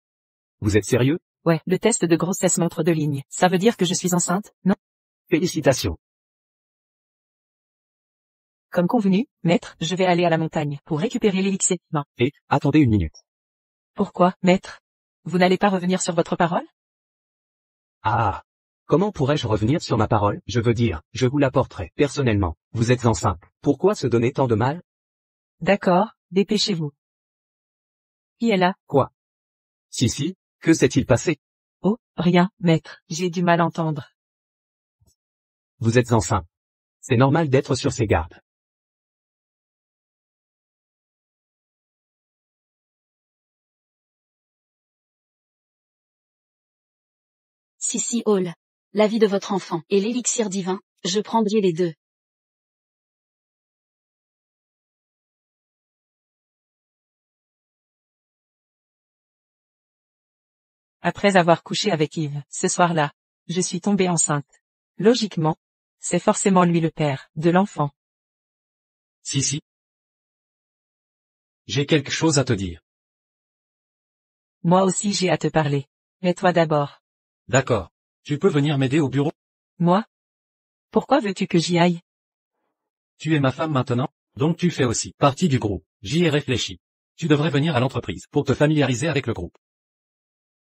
Vous êtes sérieux? Ouais, le test de grossesse montre 2 lignes. Ça veut dire que je suis enceinte, non? Félicitations. Comme convenu, maître, je vais aller à la montagne pour récupérer l'élixir divin. Et, attendez une minute. Pourquoi, maître? Vous n'allez pas revenir sur votre parole? Ah. Comment pourrais-je revenir sur ma parole? Je veux dire, je vous l'apporterai, personnellement. Vous êtes enceinte. Pourquoi se donner tant de mal? D'accord, dépêchez-vous. Qui est là? Quoi? Si, que s'est-il passé? Oh, rien, maître, j'ai du mal à entendre. Vous êtes enceinte. C'est normal d'être sur ses gardes. Si Hall. La vie de votre enfant et l'élixir divin, je prendrai les deux. Après avoir couché avec Yves, ce soir-là, je suis tombée enceinte. Logiquement, c'est forcément lui le père de l'enfant. Si. J'ai quelque chose à te dire. Moi aussi j'ai à te parler. Mais toi d'abord. D'accord. Tu peux venir m'aider au bureau? Moi? Pourquoi veux-tu que j'y aille? Tu es ma femme maintenant, donc tu fais aussi partie du groupe. J'y ai réfléchi. Tu devrais venir à l'entreprise pour te familiariser avec le groupe.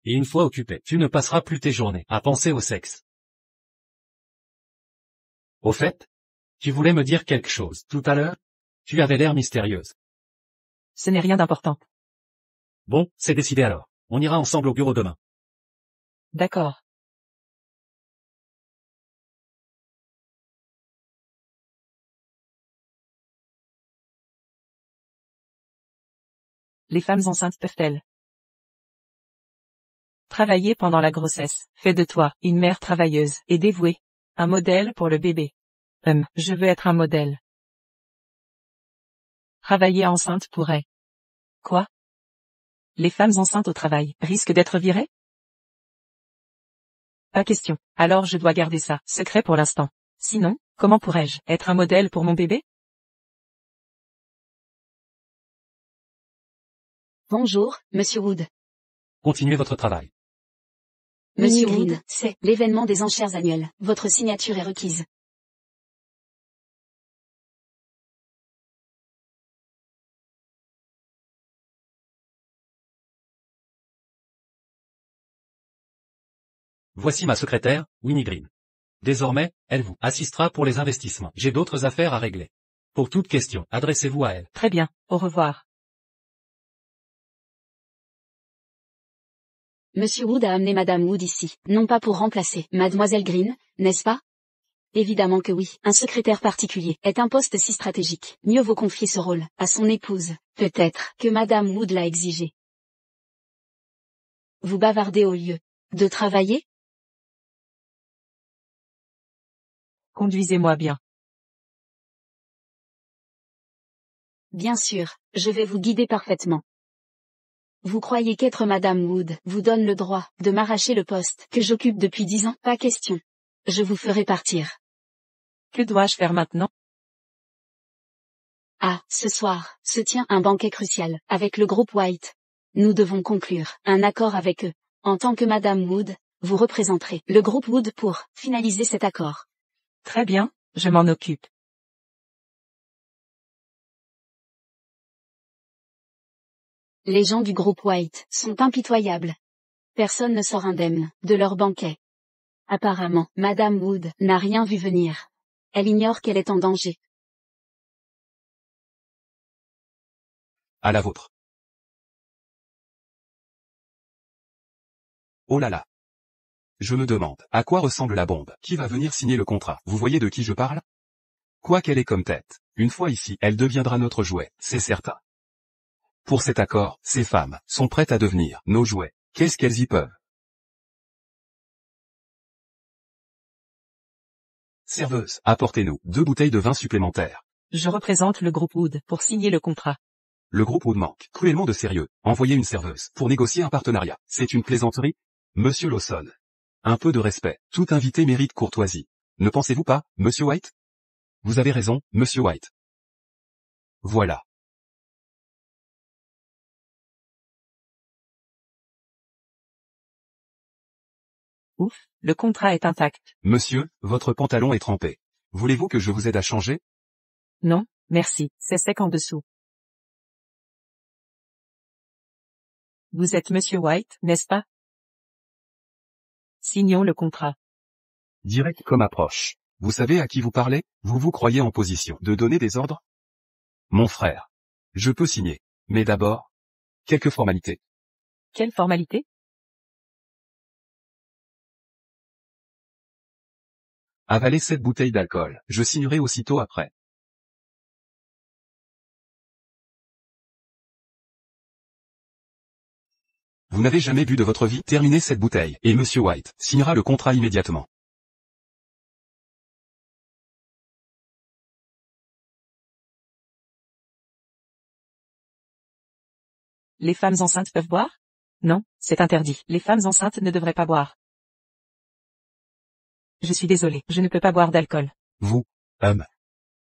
Et une fois occupé, tu ne passeras plus tes journées à penser au sexe. Au fait, tu voulais me dire quelque chose tout à l'heure? Tu avais l'air mystérieuse. Ce n'est rien d'important. Bon, c'est décidé alors. On ira ensemble au bureau demain. D'accord. Les femmes enceintes peuvent-elles travailler pendant la grossesse? Fais de toi une mère travailleuse et dévouée. Un modèle pour le bébé. Je veux être un modèle. Travailler enceinte pourrait. Quoi? Les femmes enceintes au travail risquent d'être virées? Pas question. Alors je dois garder ça secret pour l'instant. Sinon, comment pourrais-je être un modèle pour mon bébé? Bonjour, Monsieur Wood. Continuez votre travail. Monsieur Wood, c'est l'événement des enchères annuelles. Votre signature est requise. Voici ma secrétaire, Winnie Green. Désormais, elle vous assistera pour les investissements. J'ai d'autres affaires à régler. Pour toute question, adressez-vous à elle. Très bien, au revoir. Monsieur Wood a amené Madame Wood ici, non pas pour remplacer Mademoiselle Green, n'est-ce pas? Évidemment que oui. Un secrétaire particulier est un poste si stratégique. Mieux vaut confier ce rôle à son épouse. Peut-être que Madame Wood l'a exigé. Vous bavardez au lieu de travailler? Conduisez-moi bien. Bien sûr, je vais vous guider parfaitement. Vous croyez qu'être Madame Wood vous donne le droit de m'arracher le poste que j'occupe depuis 10 ans? Pas question. Je vous ferai partir. Que dois-je faire maintenant? Ah, ce soir, se tient un banquet crucial, avec le groupe White. Nous devons conclure un accord avec eux. En tant que Madame Wood, vous représenterez le groupe Wood pour finaliser cet accord. Très bien, je m'en occupe. Les gens du groupe White sont impitoyables. Personne ne sort indemne de leur banquet. Apparemment, Madame Wood n'a rien vu venir. Elle ignore qu'elle est en danger. À la vôtre. Oh là là. Je me demande, à quoi ressemble la bombe? Qui va venir signer le contrat? Vous voyez de qui je parle? Quoi qu'elle ait comme tête, une fois ici, elle deviendra notre jouet, c'est certain. Pour cet accord, ces femmes sont prêtes à devenir nos jouets. Qu'est-ce qu'elles y peuvent? Serveuse, apportez-nous 2 bouteilles de vin supplémentaires. Je représente le groupe Wood pour signer le contrat. Le groupe Wood manque cruellement de sérieux. Envoyez une serveuse pour négocier un partenariat. C'est une plaisanterie? Monsieur Lawson. Un peu de respect. Tout invité mérite courtoisie. Ne pensez-vous pas, Monsieur White? Vous avez raison, Monsieur White. Voilà. Ouf, le contrat est intact. Monsieur, votre pantalon est trempé. Voulez-vous que je vous aide à changer? Non, merci, c'est sec en dessous. Vous êtes Monsieur White, n'est-ce pas? Signons le contrat. Direct comme approche. Vous savez à qui vous parlez? Vous vous croyez en position de donner des ordres? Mon frère. Je peux signer. Mais d'abord, quelques formalités. Quelle formalité? Avalez cette bouteille d'alcool. Je signerai aussitôt après. Vous n'avez jamais bu de votre vie? Terminez cette bouteille, et Monsieur White signera le contrat immédiatement. Les femmes enceintes peuvent boire? Non, c'est interdit. Les femmes enceintes ne devraient pas boire. Je suis désolé, je ne peux pas boire d'alcool. Vous, homme.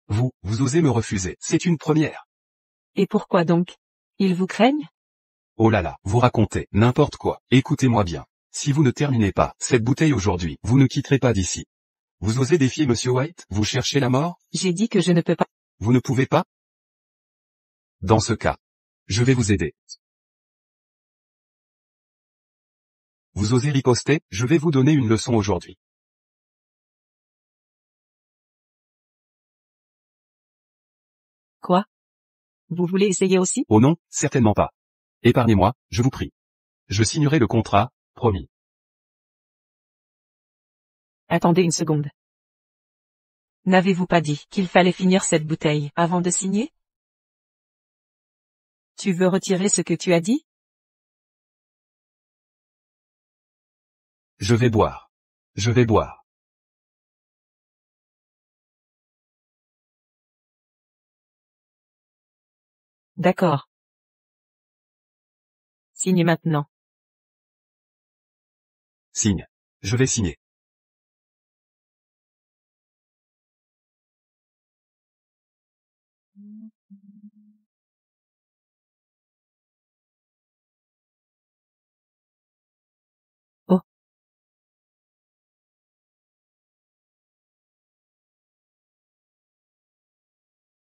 Vous osez me refuser. C'est une première. Et pourquoi donc? Ils vous craignent? Oh là là, vous racontez n'importe quoi. Écoutez-moi bien. Si vous ne terminez pas cette bouteille aujourd'hui, vous ne quitterez pas d'ici. Vous osez défier Monsieur White? Vous cherchez la mort? J'ai dit que je ne peux pas. Vous ne pouvez pas? Dans ce cas, je vais vous aider. Vous osez riposter? Je vais vous donner une leçon aujourd'hui. Quoi? Vous voulez essayer aussi? Oh non, certainement pas. Épargnez-moi, je vous prie. Je signerai le contrat, promis. Attendez une seconde. N'avez-vous pas dit qu'il fallait finir cette bouteille avant de signer? Tu veux retirer ce que tu as dit? Je vais boire. Je vais boire. D'accord. Signe maintenant. Signe. Je vais signer. Oh.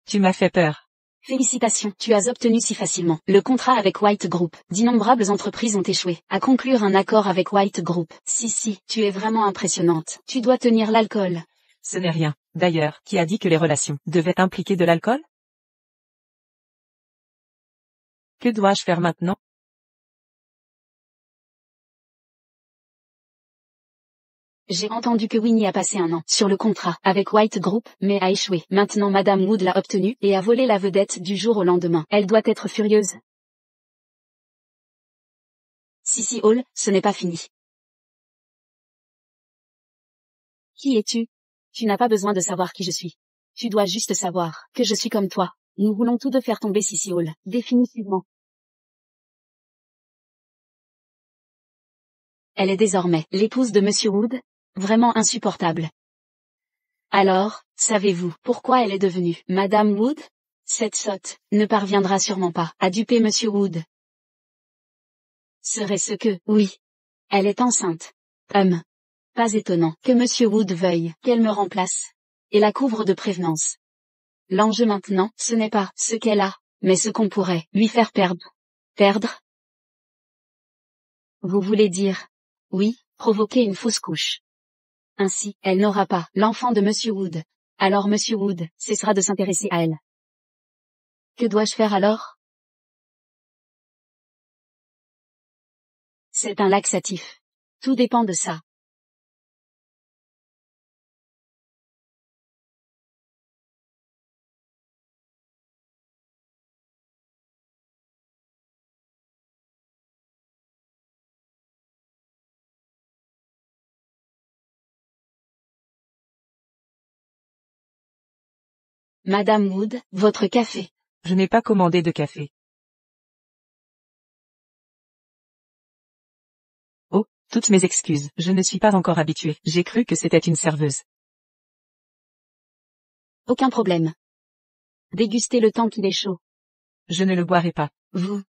Tu m'as fait peur. Félicitations, tu as obtenu si facilement le contrat avec White Group. D'innombrables entreprises ont échoué à conclure un accord avec White Group. Si, tu es vraiment impressionnante. Tu dois tenir l'alcool. Ce n'est rien. D'ailleurs, qui a dit que les relations devaient impliquer de l'alcool? Que dois-je faire maintenant? J'ai entendu que Winnie a passé 1 an sur le contrat avec White Group, mais a échoué. Maintenant Madame Wood l'a obtenu et a volé la vedette du jour au lendemain. Elle doit être furieuse. Sissy Hall, ce n'est pas fini. Qui es-tu? Tu n'as pas besoin de savoir qui je suis. Tu dois juste savoir que je suis comme toi. Nous voulons tous deux faire tomber Sissy Hall, définitivement. Elle est désormais l'épouse de Monsieur Wood. Vraiment insupportable. Alors, savez-vous pourquoi elle est devenue Madame Wood? Cette sotte ne parviendra sûrement pas à duper Monsieur Wood. Serait-ce que, oui, elle est enceinte. Pas étonnant que Monsieur Wood veuille qu'elle me remplace et la couvre de prévenance. L'enjeu maintenant, ce n'est pas ce qu'elle a, mais ce qu'on pourrait lui faire perdre. Perdre? Vous voulez dire? Oui, provoquer une fausse couche. Ainsi, elle n'aura pas l'enfant de Monsieur Wood. Alors Monsieur Wood cessera de s'intéresser à elle. Que dois-je faire alors? C'est un laxatif. Tout dépend de ça. Madame Wood, votre café. Je n'ai pas commandé de café. Oh, toutes mes excuses, je ne suis pas encore habituée. J'ai cru que c'était une serveuse. Aucun problème. Dégustez le temps qu'il est chaud. Je ne le boirai pas. Vous.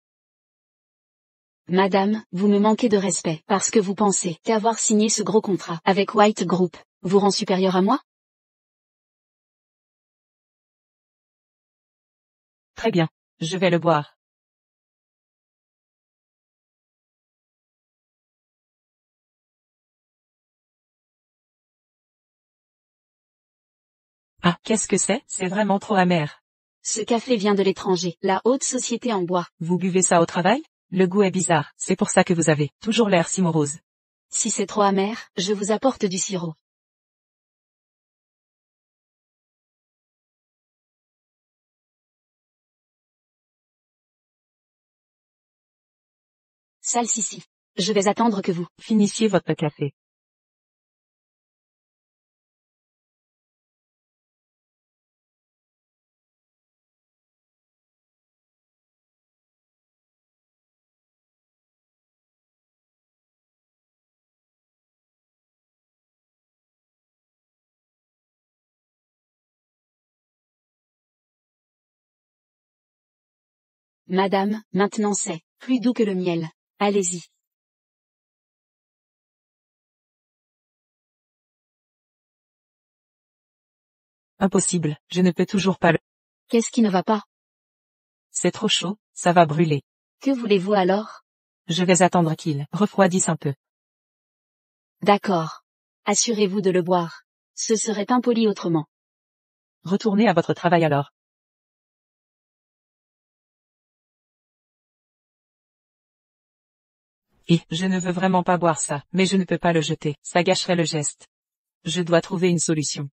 Madame, vous me manquez de respect parce que vous pensez qu'avoir signé ce gros contrat avec White Group vous rend supérieur à moi? Très bien, je vais le boire. Ah, qu'est-ce que c'est? C'est vraiment trop amer. Ce café vient de l'étranger, la haute société en bois. Vous buvez ça au travail? Le goût est bizarre, c'est pour ça que vous avez toujours l'air si morose. Si c'est trop amer, je vous apporte du sirop. Salsicci. Je vais attendre que vous Finissiez votre café. Madame, maintenant c'est plus doux que le miel. Allez-y. Impossible, je ne peux toujours pas le... Qu'est-ce qui ne va pas? C'est trop chaud, ça va brûler. Que voulez-vous alors? Je vais attendre qu'il refroidisse un peu. D'accord. Assurez-vous de le boire. Ce serait impoli autrement. Retournez à votre travail alors. Et je ne veux vraiment pas boire ça, mais je ne peux pas le jeter, ça gâcherait le geste. Je dois trouver une solution.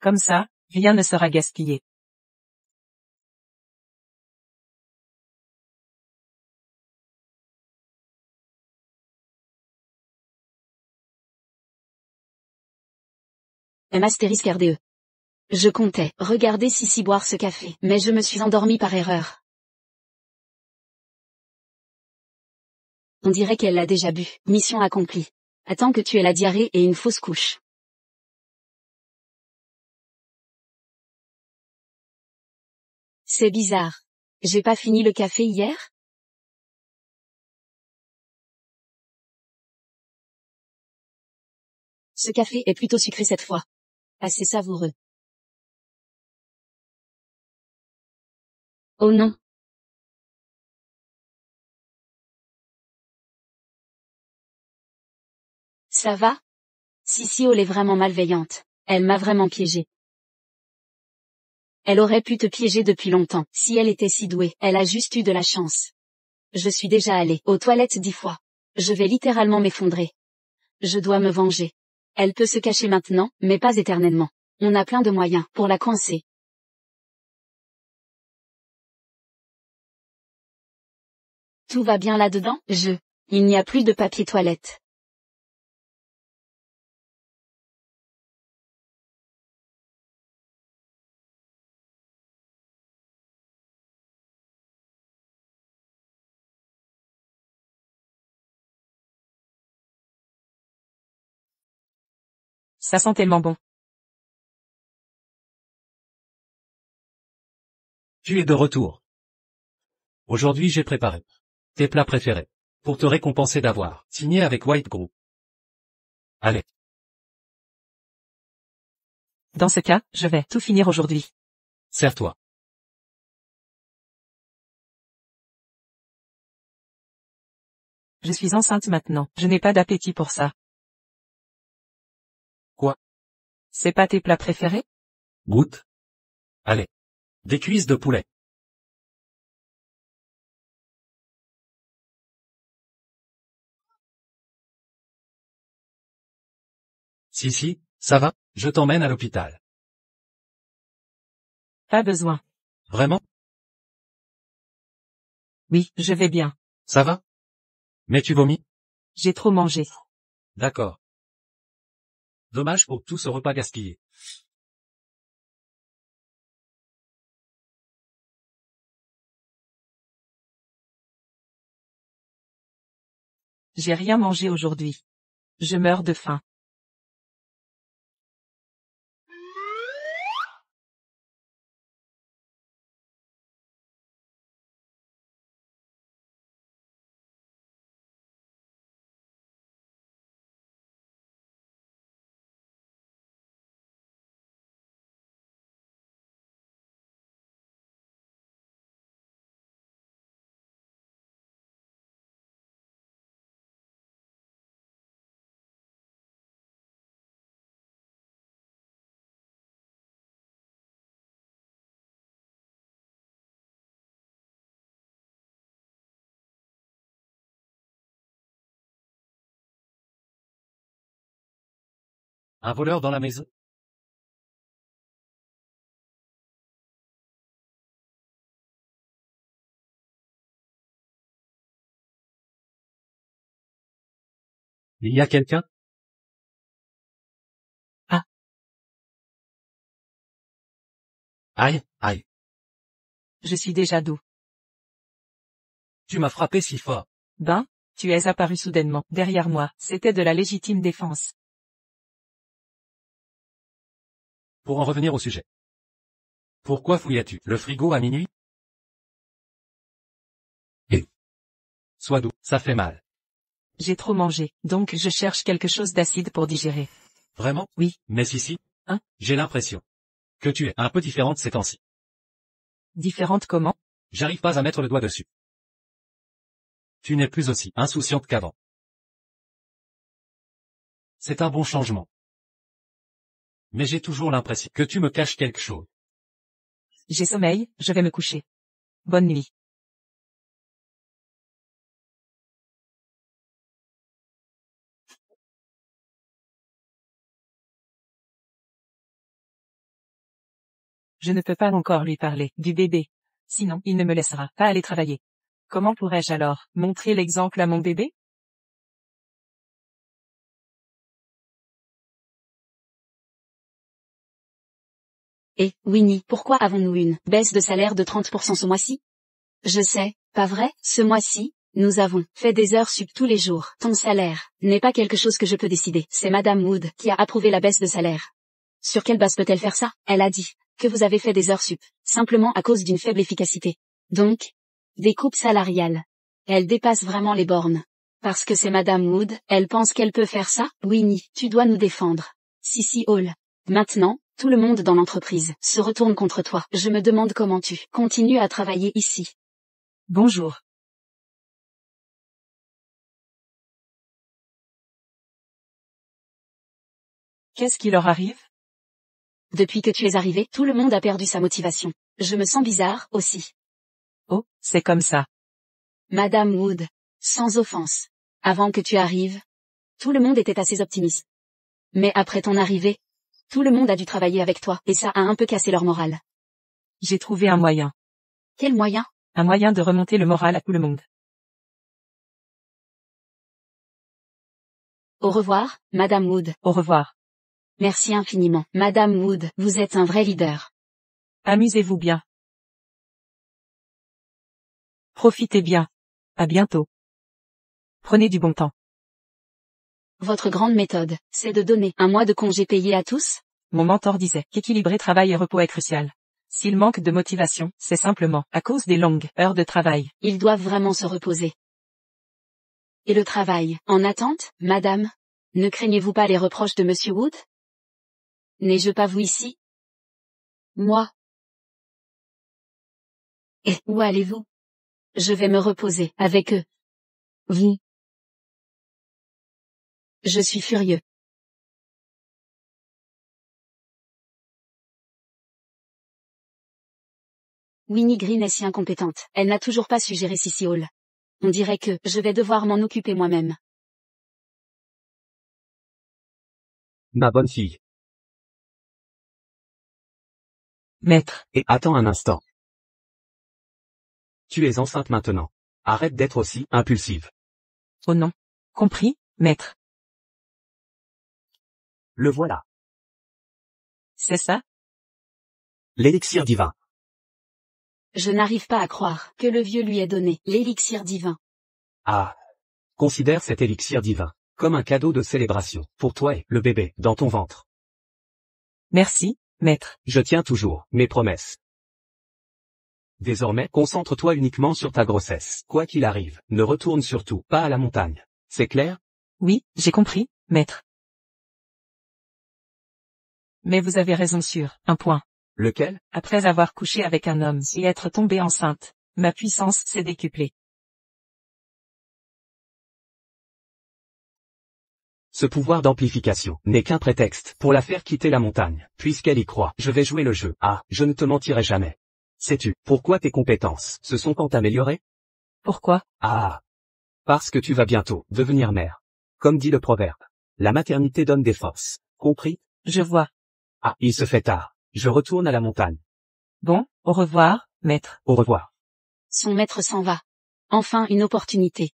Comme ça, rien ne sera gaspillé. M astérisque RDE. Je comptais regarder Sissi boire ce café, mais je me suis endormie par erreur. On dirait qu'elle l'a déjà bu. Mission accomplie. Attends que tu aies la diarrhée et une fausse couche. C'est bizarre. J'ai pas fini le café hier? Ce café est plutôt sucré cette fois. Assez savoureux. Oh non. Ça va? Sissi est vraiment malveillante. Elle m'a vraiment piégée. Elle aurait pu te piéger depuis longtemps, si elle était si douée. Elle a juste eu de la chance. Je suis déjà allée aux toilettes 10 fois. Je vais littéralement m'effondrer. Je dois me venger. Elle peut se cacher maintenant, mais pas éternellement. On a plein de moyens pour la coincer. Tout va bien là-dedans? Il n'y a plus de papier toilette. Ça sent tellement bon. Tu es de retour. Aujourd'hui j'ai préparé tes plats préférés pour te récompenser d'avoir signé avec White Group. Allez. Dans ce cas, je vais tout finir aujourd'hui. Sers-toi. Je suis enceinte maintenant, je n'ai pas d'appétit pour ça. Quoi? C'est pas tes plats préférés? Goûte. Allez. Des cuisses de poulet. Si, ça va, je t'emmène à l'hôpital. Pas besoin. Vraiment? Oui, je vais bien. Ça va? Mais tu vomis? J'ai trop mangé. D'accord. Dommage pour tout ce repas gaspillé. J'ai rien mangé aujourd'hui. Je meurs de faim. Un voleur dans la maison? Il y a quelqu'un? Ah. Aïe. Je suis déjà doux. Tu m'as frappé si fort. Ben, tu es apparu soudainement, derrière moi, c'était de la légitime défense. Pour en revenir au sujet. Pourquoi fouillais-tu le frigo à minuit? Sois doux, ça fait mal. J'ai trop mangé, donc je cherche quelque chose d'acide pour digérer. Vraiment? Oui. Mais si. Hein? J'ai l'impression que tu es un peu différente ces temps-ci. Différente comment? J'arrive pas à mettre le doigt dessus. Tu n'es plus aussi insouciante qu'avant. C'est un bon changement. Mais j'ai toujours l'impression que tu me caches quelque chose. J'ai sommeil, je vais me coucher. Bonne nuit. Je ne peux pas encore lui parler du bébé. Sinon, il ne me laissera pas aller travailler. Comment pourrais-je alors montrer l'exemple à mon bébé? Et, Winnie, pourquoi avons-nous une baisse de salaire de 30% ce mois-ci? Je sais, pas vrai, ce mois-ci, nous avons fait des heures sup tous les jours. Ton salaire n'est pas quelque chose que je peux décider. C'est Madame Wood qui a approuvé la baisse de salaire. Sur quelle base peut-elle faire ça? Elle a dit que vous avez fait des heures sup, simplement à cause d'une faible efficacité. Donc, des coupes salariales. Elle dépasse vraiment les bornes. Parce que c'est Madame Wood, elle pense qu'elle peut faire ça? Winnie, tu dois nous défendre. Sissy Hall. Maintenant, tout le monde dans l'entreprise se retourne contre toi. Je me demande comment tu continues à travailler ici. Bonjour. Qu'est-ce qui leur arrive? Depuis que tu es arrivé, tout le monde a perdu sa motivation. Je me sens bizarre, aussi. Oh, c'est comme ça. Madame Wood, sans offense. Avant que tu arrives, tout le monde était assez optimiste. Mais après ton arrivée, tout le monde a dû travailler avec toi, et ça a un peu cassé leur morale. J'ai trouvé un moyen. Quel moyen? Un moyen de remonter le moral à tout le monde. Au revoir, Madame Wood. Au revoir. Merci infiniment. Madame Wood, vous êtes un vrai leader. Amusez-vous bien. Profitez bien. À bientôt. Prenez du bon temps. Votre grande méthode, c'est de donner un mois de congé payé à tous? Mon mentor disait qu'équilibrer travail et repos est crucial. S'il manque de motivation, c'est simplement à cause des longues heures de travail. Ils doivent vraiment se reposer. Et le travail, en attente, madame? Ne craignez-vous pas les reproches de Monsieur Wood? N'ai-je pas vous ici? Moi? Et où allez-vous? Je vais me reposer avec eux. Vous? Je suis furieux. Winnie Green est si incompétente. Elle n'a toujours pas su gérer Sissy Hall. On dirait que je vais devoir m'en occuper moi-même. Ma bonne fille. Maître, Et attends un instant. Tu es enceinte maintenant. Arrête d'être aussi impulsive. oh non. Compris, maître. Le voilà. C'est ça? L'élixir divin. Je n'arrive pas à croire que le vieux lui ait donné l'élixir divin. Ah. Considère cet élixir divin comme un cadeau de célébration pour toi et le bébé dans ton ventre. Merci, maître. Je tiens toujours mes promesses. Désormais, concentre-toi uniquement sur ta grossesse. Quoi qu'il arrive, ne retourne surtout pas à la montagne. C'est clair? Oui, j'ai compris, maître. Mais vous avez raison sur un point. Lequel? Après avoir couché avec un homme et être tombée enceinte, ma puissance s'est décuplée. Ce pouvoir d'amplification n'est qu'un prétexte pour la faire quitter la montagne. Puisqu'elle y croit, je vais jouer le jeu. Ah, je ne te mentirai jamais. Sais-tu pourquoi tes compétences se sont tant améliorées? Pourquoi? Ah. Parce que tu vas bientôt devenir mère. Comme dit le proverbe. La maternité donne des forces. Compris? Je vois. Ah, il se fait tard. Je retourne à la montagne. Bon, au revoir, maître. Au revoir. Son maître s'en va. Enfin une opportunité.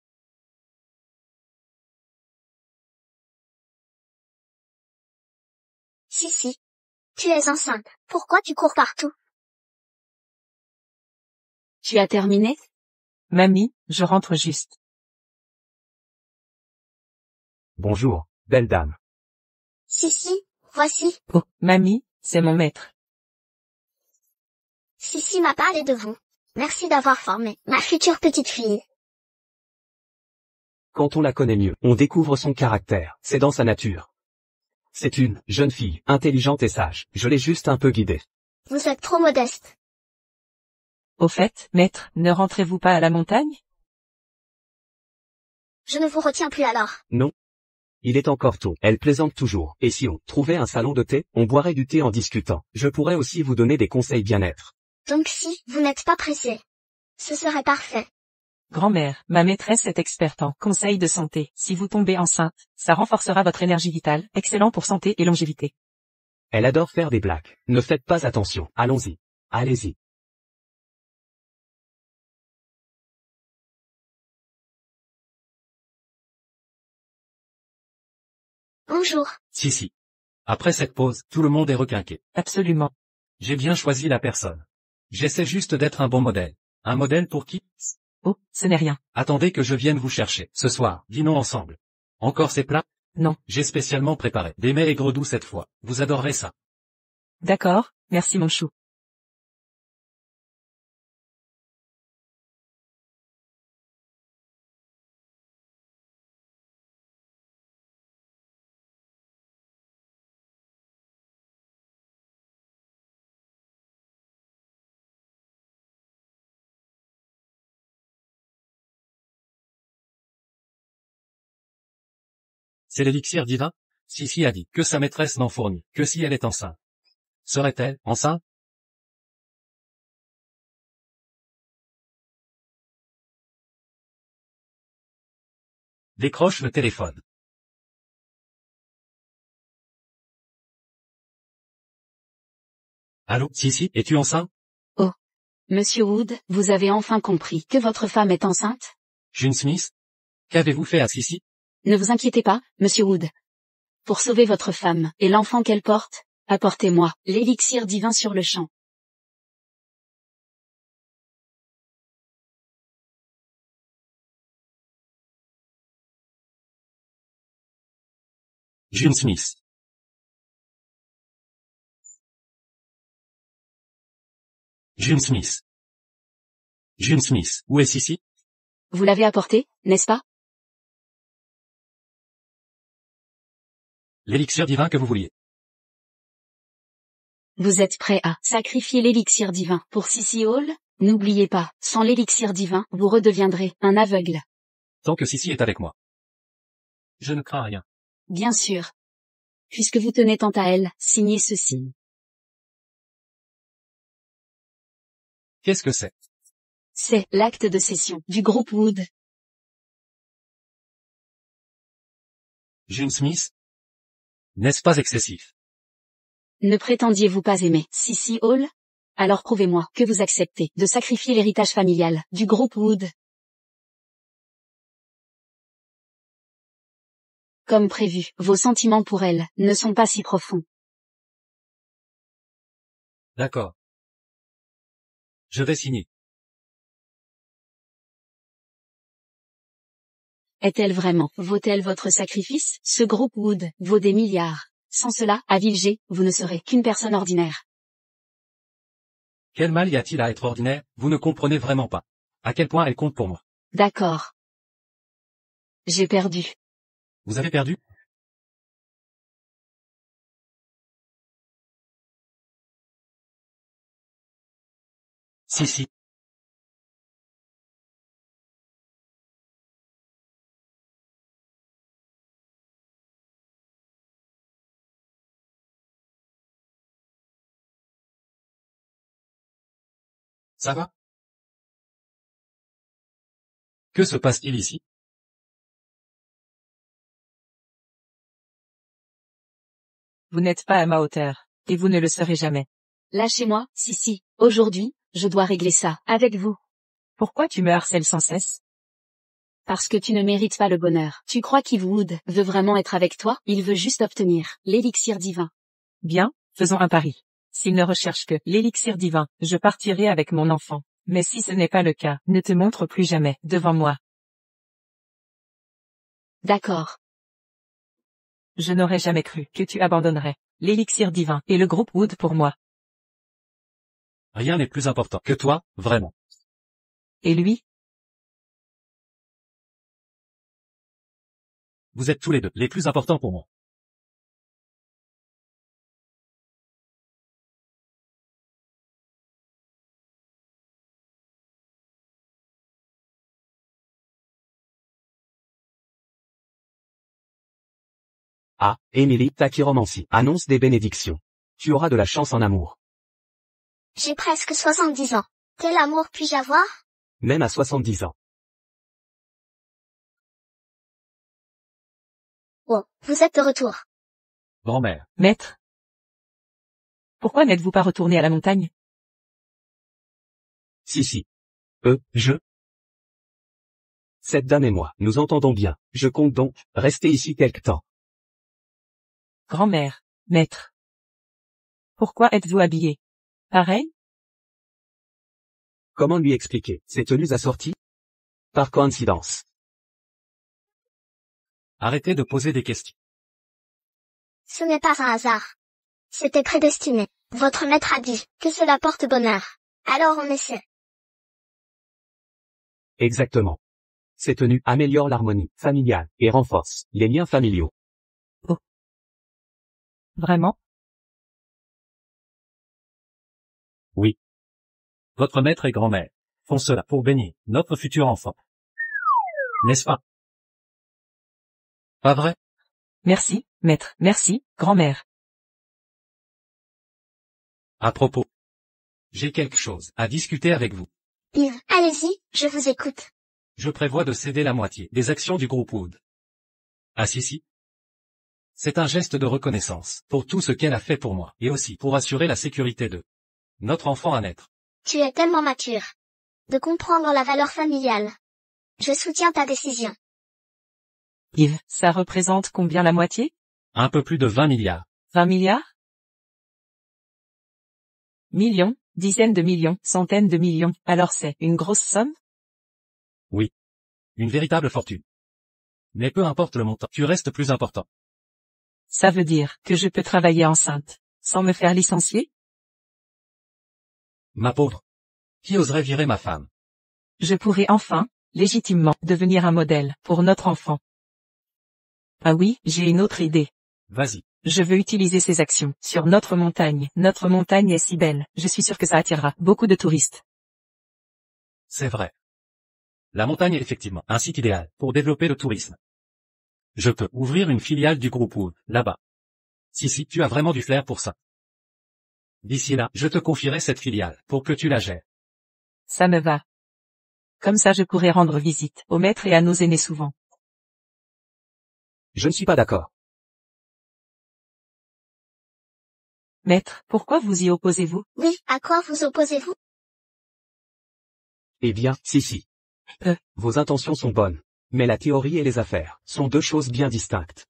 Si. Tu es enceinte. Pourquoi tu cours partout? Tu as terminé? Mamie, je rentre juste. Bonjour, belle dame. Si, voici. Oh, mamie, c'est mon maître. Si m'a parlé de vous. Merci d'avoir formé ma future petite fille. Quand on la connaît mieux, on découvre son caractère. C'est dans sa nature. C'est une jeune fille, intelligente et sage. Je l'ai juste un peu guidée. Vous êtes trop modeste. Au fait, maître, ne rentrez-vous pas à la montagne? Je ne vous retiens plus alors. Non. Il est encore tôt. Elle plaisante toujours. Et si on trouvait un salon de thé, on boirait du thé en discutant. Je pourrais aussi vous donner des conseils bien-être. Donc si vous n'êtes pas pressé, ce serait parfait. Grand-mère, ma maîtresse est experte en conseils de santé. Si vous tombez enceinte, ça renforcera votre énergie vitale, excellent pour santé et longévité. Elle adore faire des blagues. Ne faites pas attention. Allons-y. Allez-y. Bonjour. Si. Après cette pause, tout le monde est requinqué. Absolument. J'ai bien choisi la personne. J'essaie juste d'être un bon modèle. Un modèle pour qui? Oh, ce n'est rien. Attendez que je vienne vous chercher. Ce soir, dînons ensemble. Encore ces plats? Non. J'ai spécialement préparé des mets aigre doux cette fois. Vous adorerez ça. D'accord, merci mon chou. C'est l'élixir divin? Sissi a dit que sa maîtresse n'en fournit que si elle est enceinte. Serait-elle enceinte? Décroche le téléphone. Allô, Sissi, es-tu enceinte? Monsieur Wood, vous avez enfin compris que votre femme est enceinte? June Smith? Qu'avez-vous fait à Sissi? Ne vous inquiétez pas, Monsieur Wood. Pour sauver votre femme et l'enfant qu'elle porte, apportez-moi l'élixir divin sur le champ. June Smith. June Smith. June Smith, où est Sissi? Vous l'avez apporté, n'est-ce pas? L'élixir divin que vous vouliez. Vous êtes prêt à sacrifier l'élixir divin pour Sissi Hall? N'oubliez pas, sans l'élixir divin, vous redeviendrez un aveugle. Tant que Sissi est avec moi. Je ne crains rien. Bien sûr. Puisque vous tenez tant à elle, signez ceci. Qu'est-ce que c'est? C'est l'acte de cession du groupe Wood. June Smith? N'est-ce pas excessif? Ne prétendiez-vous pas aimer Sissi Hall? Alors prouvez-moi que vous acceptez de sacrifier l'héritage familial du groupe Wood. Comme prévu, vos sentiments pour elle ne sont pas si profonds. D'accord. Je vais signer. Est-elle vraiment, vaut-elle votre sacrifice? Ce groupe Wood vaut des milliards. Sans cela, à Vilger, vous ne serez qu'une personne ordinaire. Quel mal y a-t-il à être ordinaire? Vous ne comprenez vraiment pas. À quel point elle compte pour moi. D'accord. J'ai perdu. Vous avez perdu? Si. Ça va? Que se passe-t-il ici? Vous n'êtes pas à ma hauteur, et vous ne le serez jamais. Lâchez-moi, Sissi. Aujourd'hui, je dois régler ça avec vous. Pourquoi tu me harcèles sans cesse? Parce que tu ne mérites pas le bonheur. Tu crois qu'Evewood veut vraiment être avec toi? Il veut juste obtenir l'élixir divin. Bien, faisons un pari. S'il ne recherche que l'élixir divin, je partirai avec mon enfant. Mais si ce n'est pas le cas, ne te montre plus jamais devant moi. D'accord. Je n'aurais jamais cru que tu abandonnerais l'élixir divin et le groupe Wood pour moi. Rien n'est plus important que toi, vraiment. Et lui? Vous êtes tous les deux les plus importants pour moi. Ah, Émilie, ta chiromancie annonce des bénédictions. Tu auras de la chance en amour. J'ai presque 70 ans. Quel amour puis-je avoir? Même à 70 ans. Oh, vous êtes de retour. Grand-mère. Maître? Pourquoi n'êtes-vous pas retourné à la montagne? Si. Cette dame et moi, nous entendons bien. Je compte donc rester ici quelque temps. Grand-mère, maître. Pourquoi êtes-vous habillé pareil? Comment lui expliquer ces tenues assorties? Par coïncidence. Arrêtez de poser des questions. Ce n'est pas un hasard. C'était prédestiné. Votre maître a dit que cela porte bonheur. Alors on essaie. Exactement. Ces tenues améliorent l'harmonie familiale et renforcent les liens familiaux. Vraiment? Oui. Votre maître et grand-mère font cela pour bénir notre futur enfant. N'est-ce pas? Pas vrai? Merci, maître, merci, grand-mère. À propos. J'ai quelque chose à discuter avec vous. Bien, allez-y, je vous écoute. Je prévois de céder la moitié des actions du groupe Wood. Ah si. C'est un geste de reconnaissance pour tout ce qu'elle a fait pour moi et aussi pour assurer la sécurité de notre enfant à naître. Tu es tellement mature. De comprendre la valeur familiale. Je soutiens ta décision. Yves, ça représente combien la moitié? Un peu plus de 20 milliards. 20 milliards? Millions, dizaines de millions, centaines de millions, alors c'est une grosse somme? Oui. Une véritable fortune. Mais peu importe le montant, tu restes plus important. Ça veut dire que je peux travailler enceinte, sans me faire licencier? Ma pauvre. Qui oserait virer ma femme? Je pourrais enfin, légitimement, devenir un modèle pour notre enfant. Ah oui, j'ai une autre idée. Vas-y. Je veux utiliser ces actions sur notre montagne. Notre montagne est si belle, je suis sûr que ça attirera beaucoup de touristes. C'est vrai. La montagne est effectivement un site idéal pour développer le tourisme. Je peux ouvrir une filiale du groupe Wood, là-bas. Si, tu as vraiment du flair pour ça. D'ici là, je te confierai cette filiale pour que tu la gères. Ça me va. Comme ça je pourrais rendre visite aux maîtres et à nos aînés souvent. Je ne suis pas d'accord. Maître, pourquoi vous y opposez-vous? Oui, à quoi vous opposez-vous? Eh bien, si. Vos intentions sont bonnes. Mais la théorie et les affaires sont deux choses bien distinctes.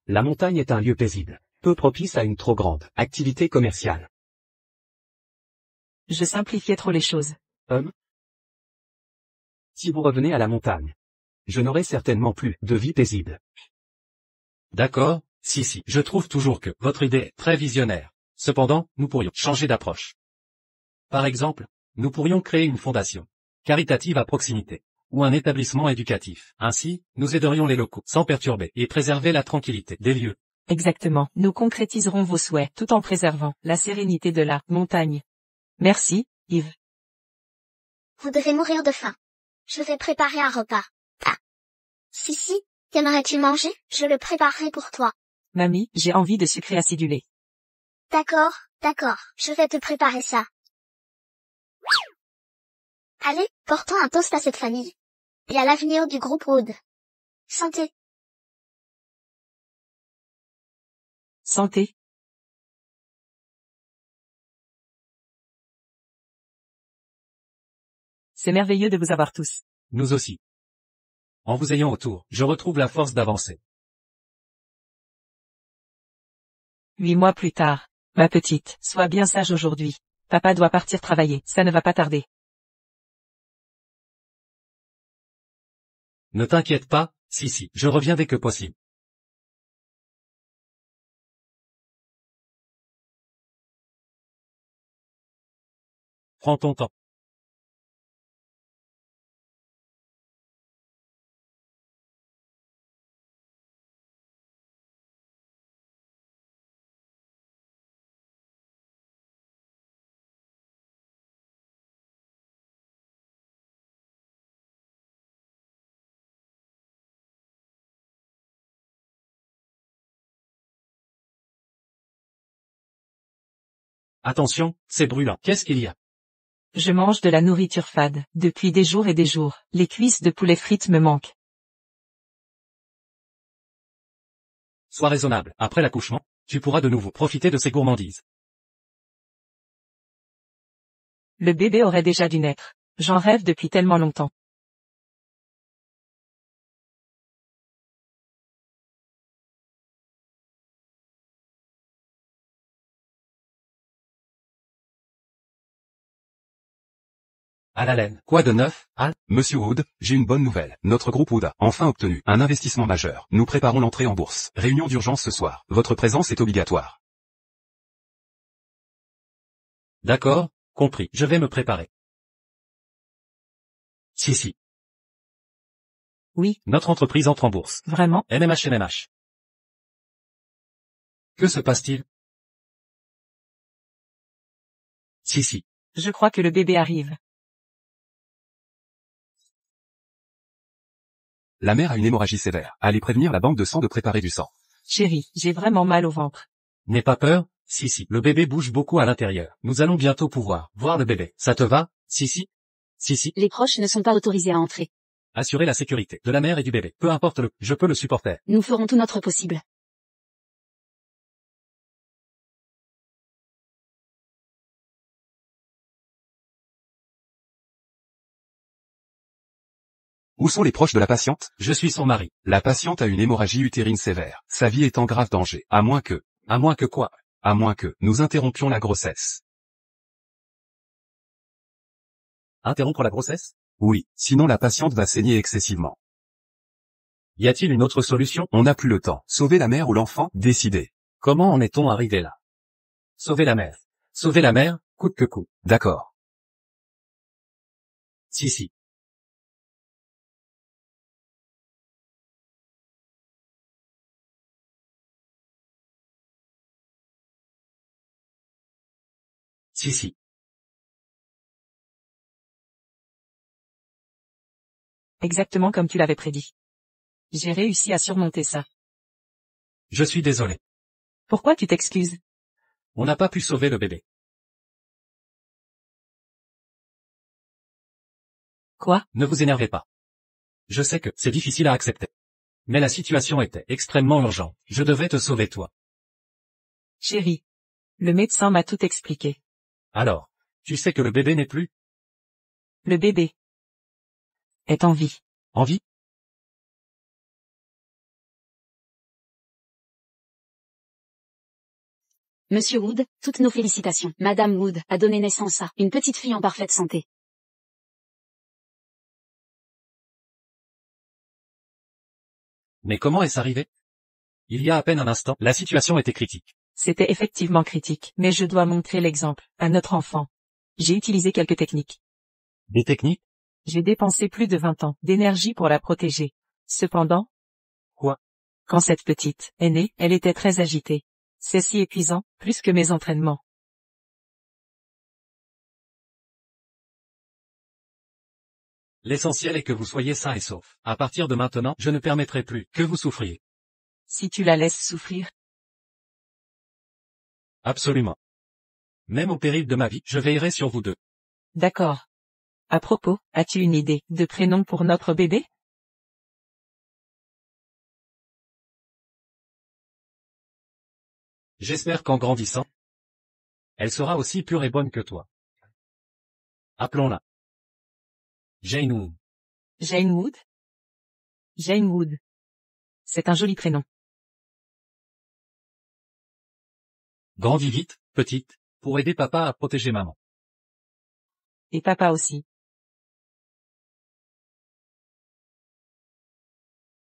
La montagne est un lieu paisible, peu propice à une trop grande activité commerciale. Je simplifiais trop les choses. Si vous revenez à la montagne, je n'aurai certainement plus de vie paisible. D'accord, si, je trouve toujours que votre idée est très visionnaire. Cependant, nous pourrions changer d'approche. Par exemple, nous pourrions créer une fondation caritative à proximité, ou un établissement éducatif. Ainsi, nous aiderions les locaux sans perturber et préserver la tranquillité des lieux. Exactement. Nous concrétiserons vos souhaits tout en préservant la sérénité de la montagne. Merci, Yves. Vous devez mourir de faim. Je vais préparer un repas. Ah. Si, qu'aimerais-tu manger? Je le préparerai pour toi. Mamie, j'ai envie de sucré acidulé. D'accord, je vais te préparer ça. Allez, portons un toast à cette famille. Et à l'avenir du groupe Wood. Santé. Santé. C'est merveilleux de vous avoir tous. Nous aussi. En vous ayant autour, je retrouve la force d'avancer. 8 mois plus tard. Ma petite, sois bien sage aujourd'hui. Papa doit partir travailler, ça ne va pas tarder. Ne t'inquiète pas, si, je reviens dès que possible. Prends ton temps. Attention, c'est brûlant. Qu'est-ce qu'il y a? Je mange de la nourriture fade, depuis des jours et des jours. Les cuisses de poulet frites me manquent. Sois raisonnable. Après l'accouchement, tu pourras de nouveau profiter de ces gourmandises. Le bébé aurait déjà dû naître. J'en rêve depuis tellement longtemps. À la laine. Quoi de neuf, Al? Monsieur Wood, j'ai une bonne nouvelle. Notre groupe Wood a enfin obtenu un investissement majeur. Nous préparons l'entrée en bourse. Réunion d'urgence ce soir. Votre présence est obligatoire. D'accord, compris. Je vais me préparer. Si. Oui. Notre entreprise entre en bourse. Vraiment? NMH. Que se passe-t-il? Si. Je crois que le bébé arrive. La mère a une hémorragie sévère. Allez prévenir la banque de sang de préparer du sang. Chérie, j'ai vraiment mal au ventre. N'aie pas peur, si. Le bébé bouge beaucoup à l'intérieur. Nous allons bientôt pouvoir voir le bébé. Ça te va, si? Les proches ne sont pas autorisés à entrer. Assurer la sécurité de la mère et du bébé. Peu importe je peux le supporter. Nous ferons tout notre possible. Où sont les proches de la patiente? Je suis son mari. La patiente a une hémorragie utérine sévère. Sa vie est en grave danger. À moins que quoi? À moins que nous interrompions la grossesse. Interrompre la grossesse? Oui, sinon la patiente va saigner excessivement. Y a-t-il une autre solution? On n'a plus le temps. Sauver la mère ou l'enfant? Décidez. Comment en est-on arrivé là? Sauver la mère. Sauver la mère, coûte que coûte. D'accord. Si. Si. Exactement comme tu l'avais prédit. J'ai réussi à surmonter ça. Je suis désolé. Pourquoi tu t'excuses? On n'a pas pu sauver le bébé. Quoi? Ne vous énervez pas. Je sais que c'est difficile à accepter. Mais la situation était extrêmement urgente. Je devais te sauver toi. Chérie. Le médecin m'a tout expliqué. Alors, tu sais que le bébé n'est plus Le bébé est en vie. en vie? Monsieur Wood, toutes nos félicitations. Madame Wood a donné naissance à une petite fille en parfaite santé. Mais comment est-ce arrivé? Il y a à peine un instant, la situation était critique. C'était effectivement critique, mais je dois montrer l'exemple à notre enfant. J'ai utilisé quelques techniques. Des techniques? J'ai dépensé plus de 20 ans d'énergie pour la protéger. Cependant, Quoi? Quand cette petite est née, elle était très agitée. C'est si épuisant, plus que mes entraînements. L'essentiel est que vous soyez sain et sauf. À partir de maintenant, je ne permettrai plus que vous souffriez. Si tu la laisses souffrir, Absolument. Même au péril de ma vie, je veillerai sur vous deux. d'accord. À propos, as-tu une idée de prénom pour notre bébé? J'espère qu'en grandissant, elle sera aussi pure et bonne que toi. Appelons-la Jane Wood. Jane Wood? Jane Wood. C'est un joli prénom. Grandis vite, petite, pour aider papa à protéger maman. Et papa aussi.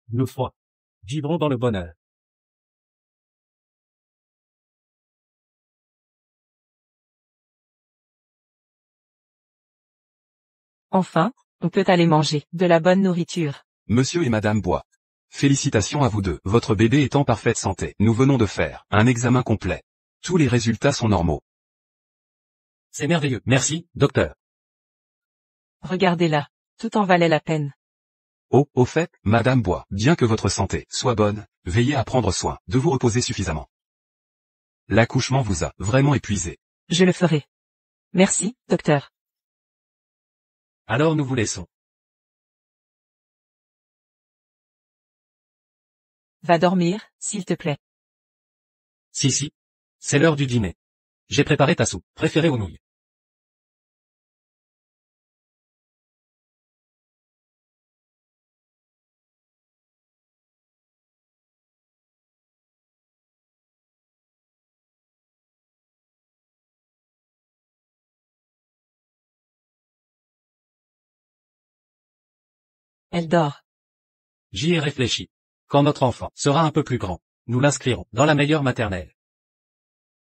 Nous trois. Vivrons dans le bonheur. Enfin, on peut aller manger de la bonne nourriture. Monsieur et Madame Bois. Félicitations à vous deux. Votre bébé est en parfaite santé. Nous venons de faire un examen complet. Tous les résultats sont normaux. C'est merveilleux. Merci, docteur. Regardez-la. Tout en valait la peine. Oh, au fait, Madame Bois, bien que votre santé soit bonne, veillez à prendre soin de vous reposer suffisamment. L'accouchement vous a vraiment épuisé. Je le ferai. Merci, docteur. Alors nous vous laissons. Va dormir, s'il te plaît. Si. C'est l'heure du dîner. J'ai préparé ta soupe, préférée aux nouilles. Elle dort. J'y ai réfléchi. Quand notre enfant sera un peu plus grand, nous l'inscrirons dans la meilleure maternelle.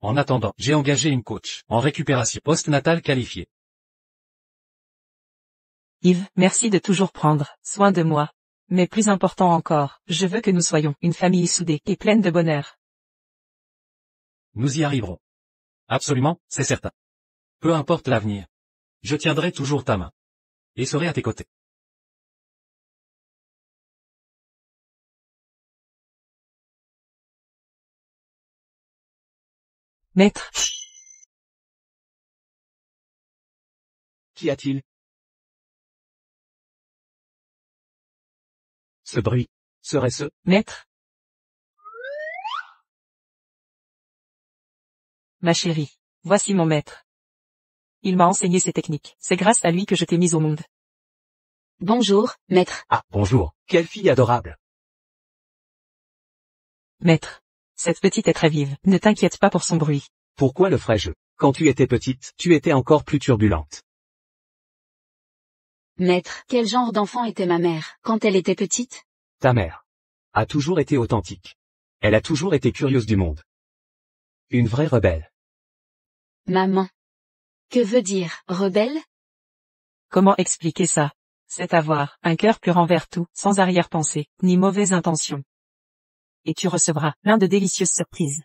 En attendant, j'ai engagé une coach en récupération postnatale qualifiée. Yves, merci de toujours prendre soin de moi. Mais plus important encore, je veux que nous soyons une famille soudée et pleine de bonheur. Nous y arriverons. Absolument, c'est certain. Peu importe l'avenir. Je tiendrai toujours ta main. Et serai à tes côtés. Maître, Qu'y a-t-il? Ce bruit. Serait-ce? maître. Ma chérie, voici mon maître. Il m'a enseigné ces techniques. C'est grâce à lui que je t'ai mise au monde. Bonjour, maître. Ah, bonjour. Quelle fille adorable. Maître. Cette petite est très vive. Ne t'inquiète pas pour son bruit. Pourquoi le ferais-je? Quand tu étais petite, tu étais encore plus turbulente. Maître, quel genre d'enfant était ma mère quand elle était petite? Ta mère a toujours été authentique. Elle a toujours été curieuse du monde. Une vraie rebelle. Maman. Que veut dire, rebelle? Comment expliquer ça? C'est avoir un cœur pur envers tout, sans arrière-pensée, ni mauvaise intention. Et tu recevras plein de délicieuses surprises.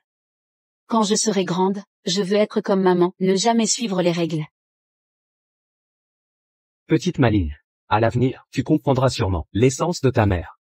Quand je serai grande, je veux être comme maman, ne jamais suivre les règles. Petite maligne. À l'avenir, tu comprendras sûrement l'essence de ta mère.